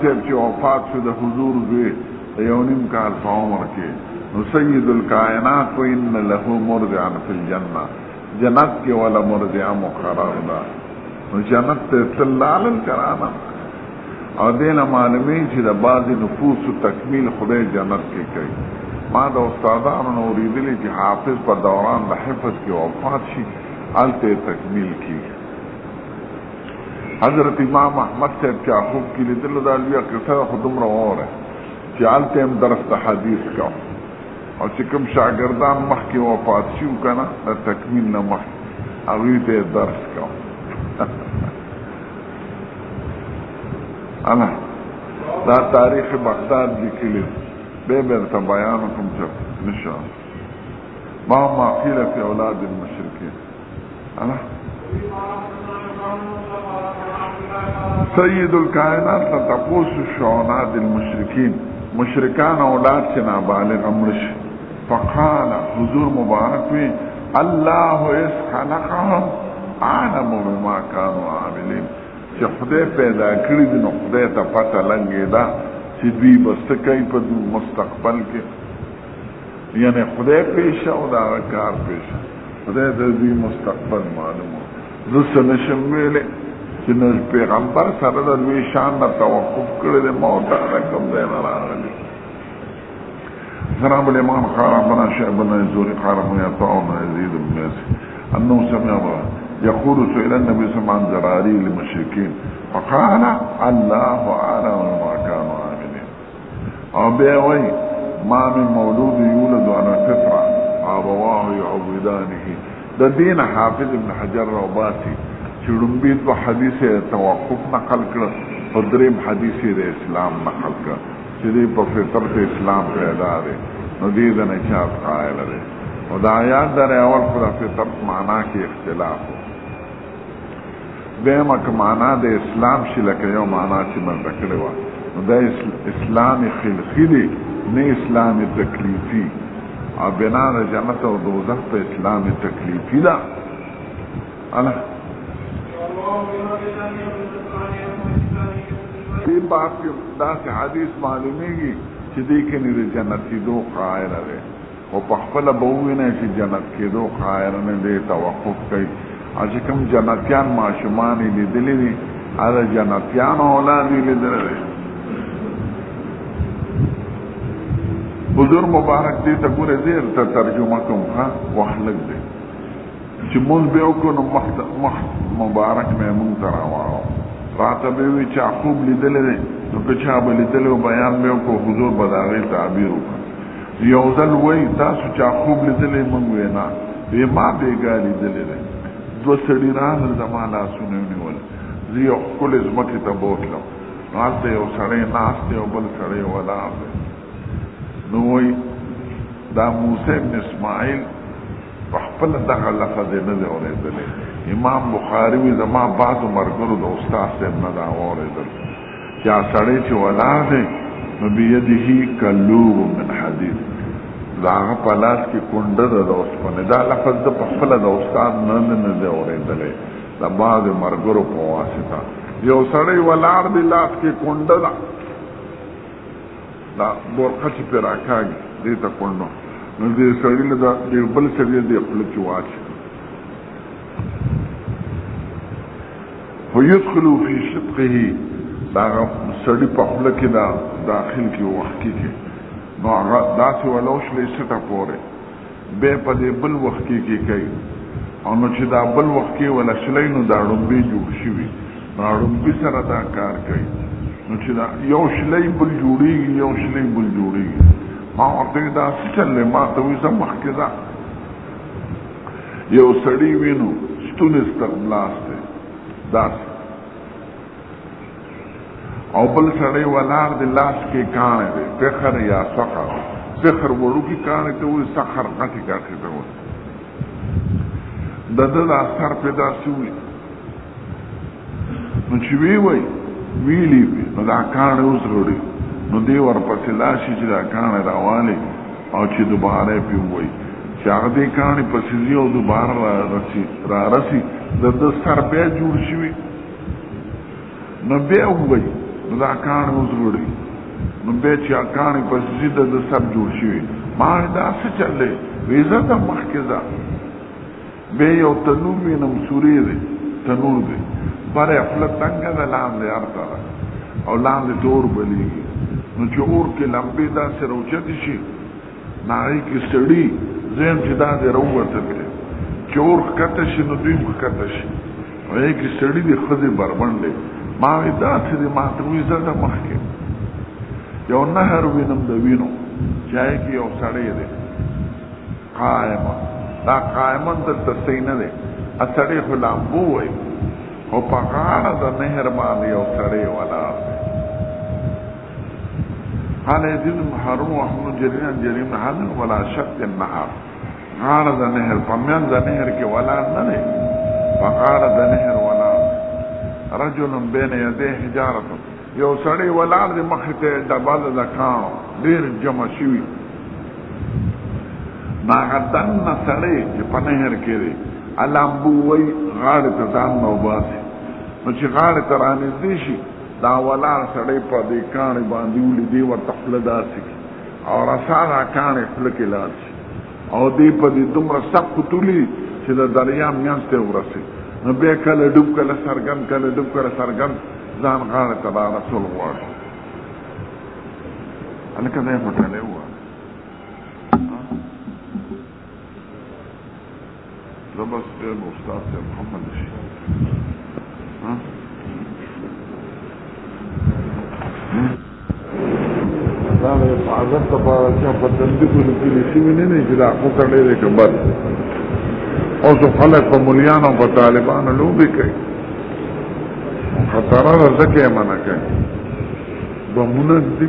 A: سیب چی وفات شد حضور دوی یونیم کال پا عمر کے نو سید الکائنات و ان لہو مرضعن فی الجنہ جنت کے والا مرضع مقرر دا نو جنت تلالل کرانا اور دینا معلومی چی دا بعضی نفوس و تکمیل خدای جنت کے کئی ما دا استادان نوریدلی چی حافظ پر دوران دا حفظ کی وفات شی علتے تکمیل کی حضرت امام احمد صاحب چی خوب کی لی دل دا لیا قصہ خودم رو اور ہے چی علتے ہم درس دا حدیث کا اور چکم شاگردان مخ کی وفات شیو کنا دا تکمیل نا مخ اغیت درس کا اللہ دا تاریخ بغداد لکی لی بے بیرتا بیانکم چپ نشان ما قیل فی اولاد المشرکین اللہ سید الکائنات تپوس شعونات المشرکین مشرکان اولاد سے نابالغ امرش فقال حضور مبارک وی اللہ اس خلقهم عالم بما كانوا عاملین چه خدای پیدا کری دی نو خدای تا پتا لنگی دا چه دوی بستکی پا مستقبل کے یعنی خدای پیشا و دا کار پیشا خدای تا دوی مستقبل معلوم ہو دس نشم ویلے چه نش پیغمبر سر دا دوی شان دا توقف کرده موتا رکم دینا راغلی سلام الامام خاربنا شعبنا يزوري خاربنا يطعونا يزيد الناس انه سمع يقول سئل النبي صلى الله عليه وسلم عن زراري للمشركين فقال الله اعلم ما كانوا عاملين او بيوي ما من مولود يولد على الفطره ابواه يعبدانه ده دين حافظ ابن حجر روباتي چړمبید و حدیث توقف نقل کړ پدریم حدیث د اسلام نقل کړ چې په فطرت اسلام پیدا دی نو دې د نشاط قائل دی او دا آیات در اول پر فطرت معنا کې اختلاف دیمه که معنا د اسلام شي لکه یو معنا چې من ذکرې و نو د اسلام خلقی دی نه اسلام تکلیفی او بنا د جنت او دوزخ په اسلامي تکلیفي ده الله په باب کې داسې حدیث معلومیږي چې دې کې نه جنت کېدو قائل دی او په خپل به ویني چې جنت کېدو قائل نه دی توقف کوي چې کوم جنتیان ماشومان لیدلې دي هغه جنتیان اولاد لیدلې حضور مبارک دې ته ګوره زیر ته ترجمه کوم ها وحلق دی چې مونږ به وکړو مخ مبارک مې مونږ ته راوړو راته به وی چې خوب لیدلې دی نو که چا به لیدلې او بیان به وکړو حضور به د هغې تعبیر وکړو یو ځل وایي تاسو چې خوب لیدلې مونږ وینا وی ما بېګا لیدلې دی دوه سړي راغلل زما لاسونه ونیول زه یو ښکلې ځمکې ته بوتلم نو هلته یو سړی ناست دی او بل سړی ولاړ دی نو وایي دا موسی بن اسماعیل په خپله دغه لفظ یې نه دی اورېدلی امام بخاري وي زما بعضو ملګرو د استاد صاحب نه دا واورېدل چې هغه سړی چې ولاړ دی نو بیده کلوب من حدید د هغه په لاس کې کونډه ده د اوسپنې دا لفظ د په خپله د استاد نه دی اورېدلی د بعضو ملګرو په واسطه یو سړی ولاړ دی لاس کې کونډه ده دا بورقه چې پرې راکاږي دې ته کونډو نو دې سړي له دې بل سړي دې خوله کې واچي ويدخل في شقه دا سړي په خوله کې دا داخل کې وخت کې نو هغه داسې ولوش لې سټه پورې به په دې بل وخت کې کوي او نو چې دا بل وخت کې ولا شلې نو دا ډومبي جوړ شي نو ډومبي سره دا کار کوي نو چې دا یو شلې بل جوړيږي یو شلې بل جوړيږي ما ورته دا څه ما ته وې زمخ کې دا یو سړی وینو ستون استقبلاسته داس او بل سړی ولار د لاس کې کانه دی فخر یا سخر فخر وړو کې کانه ته وې سخر غټي غټي ته وې د اثر پیدا شوی نو چې ویلی نو دا کانه اوس وروړي نو دی ورپسې لاشي چې دا کانه راوالي او چې دوباره پی وای چې هغه دې کانه پسې ځي او دوباره راسي د سر بیا جوړ شوی نو بیا وای نو دا کانه اوس وروړي نو بیا چې کانه پسې ځي د سر جوړ شوی ما دا څه چلې ویزه ته مخکې ځه بیا یو تنور وینم سوري دی تنور دی بره خپله تنګه ده لاندې ارته ده او لاندې تور بلیږي نو چې اور کې لمبې داسې راوچتې شي نو هغې کې سړي ذهن چې دا دې راووتلی چې اور ښکته شي نو دوی هم ښکته شي هغې کې سړي د ښځې بربنډ دی ما وایي داسې دی ما ته وایي زه ده مخکې یو نهر وینم د وینو چې هغې کې یو سړی دی قایمه دا قایمن دلته صحیح نه دی سړی خو لامبو وایي او په غاړه د نهر باندې یو سړی ولاړ دی قال يزيد بن هارون وحمد جريم حزن ولا شق النهر غاړه د نهر په میان د نهر کې ولاړ نه دی په غاړه د نهر ولاړ رجل بین یدیه حجارة یو سړی ولاړ دی مخې ته ډبله د کاڼو ډېر جمع شوي هغه دننه سړی چې په نهر کې دی لامبو وایي غاړې ته ځان راوباسي نو چې غاړې ته رانږدې شي دا ولاړ سړی په دې کاڼې باندې ولیدې ورته خوله داسې کړي او رسا دا کاڼې خوله کې لاړ شي او دې په دې دومره سخت ختولي چې د دریاب منځ ته ورسي نو بیا کله ډوب کله څرګند کله ډوب کله څرګند ځان غاړې ته دا رسول غواړي هلکه دا یې پټلی ووایه زه بس ډېر استاد صاحب محمد شي دا د حفاظت لپاره چې په تندي کې لیکلي شوي نه دي چې دا خو سړی دی که بد اوس خلک په ملیانو په طالبانو لوبې کوي خطره ده ځکه یې منع کوي بمونه دي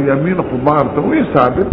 A: یمین خو بار ته وایي ثابت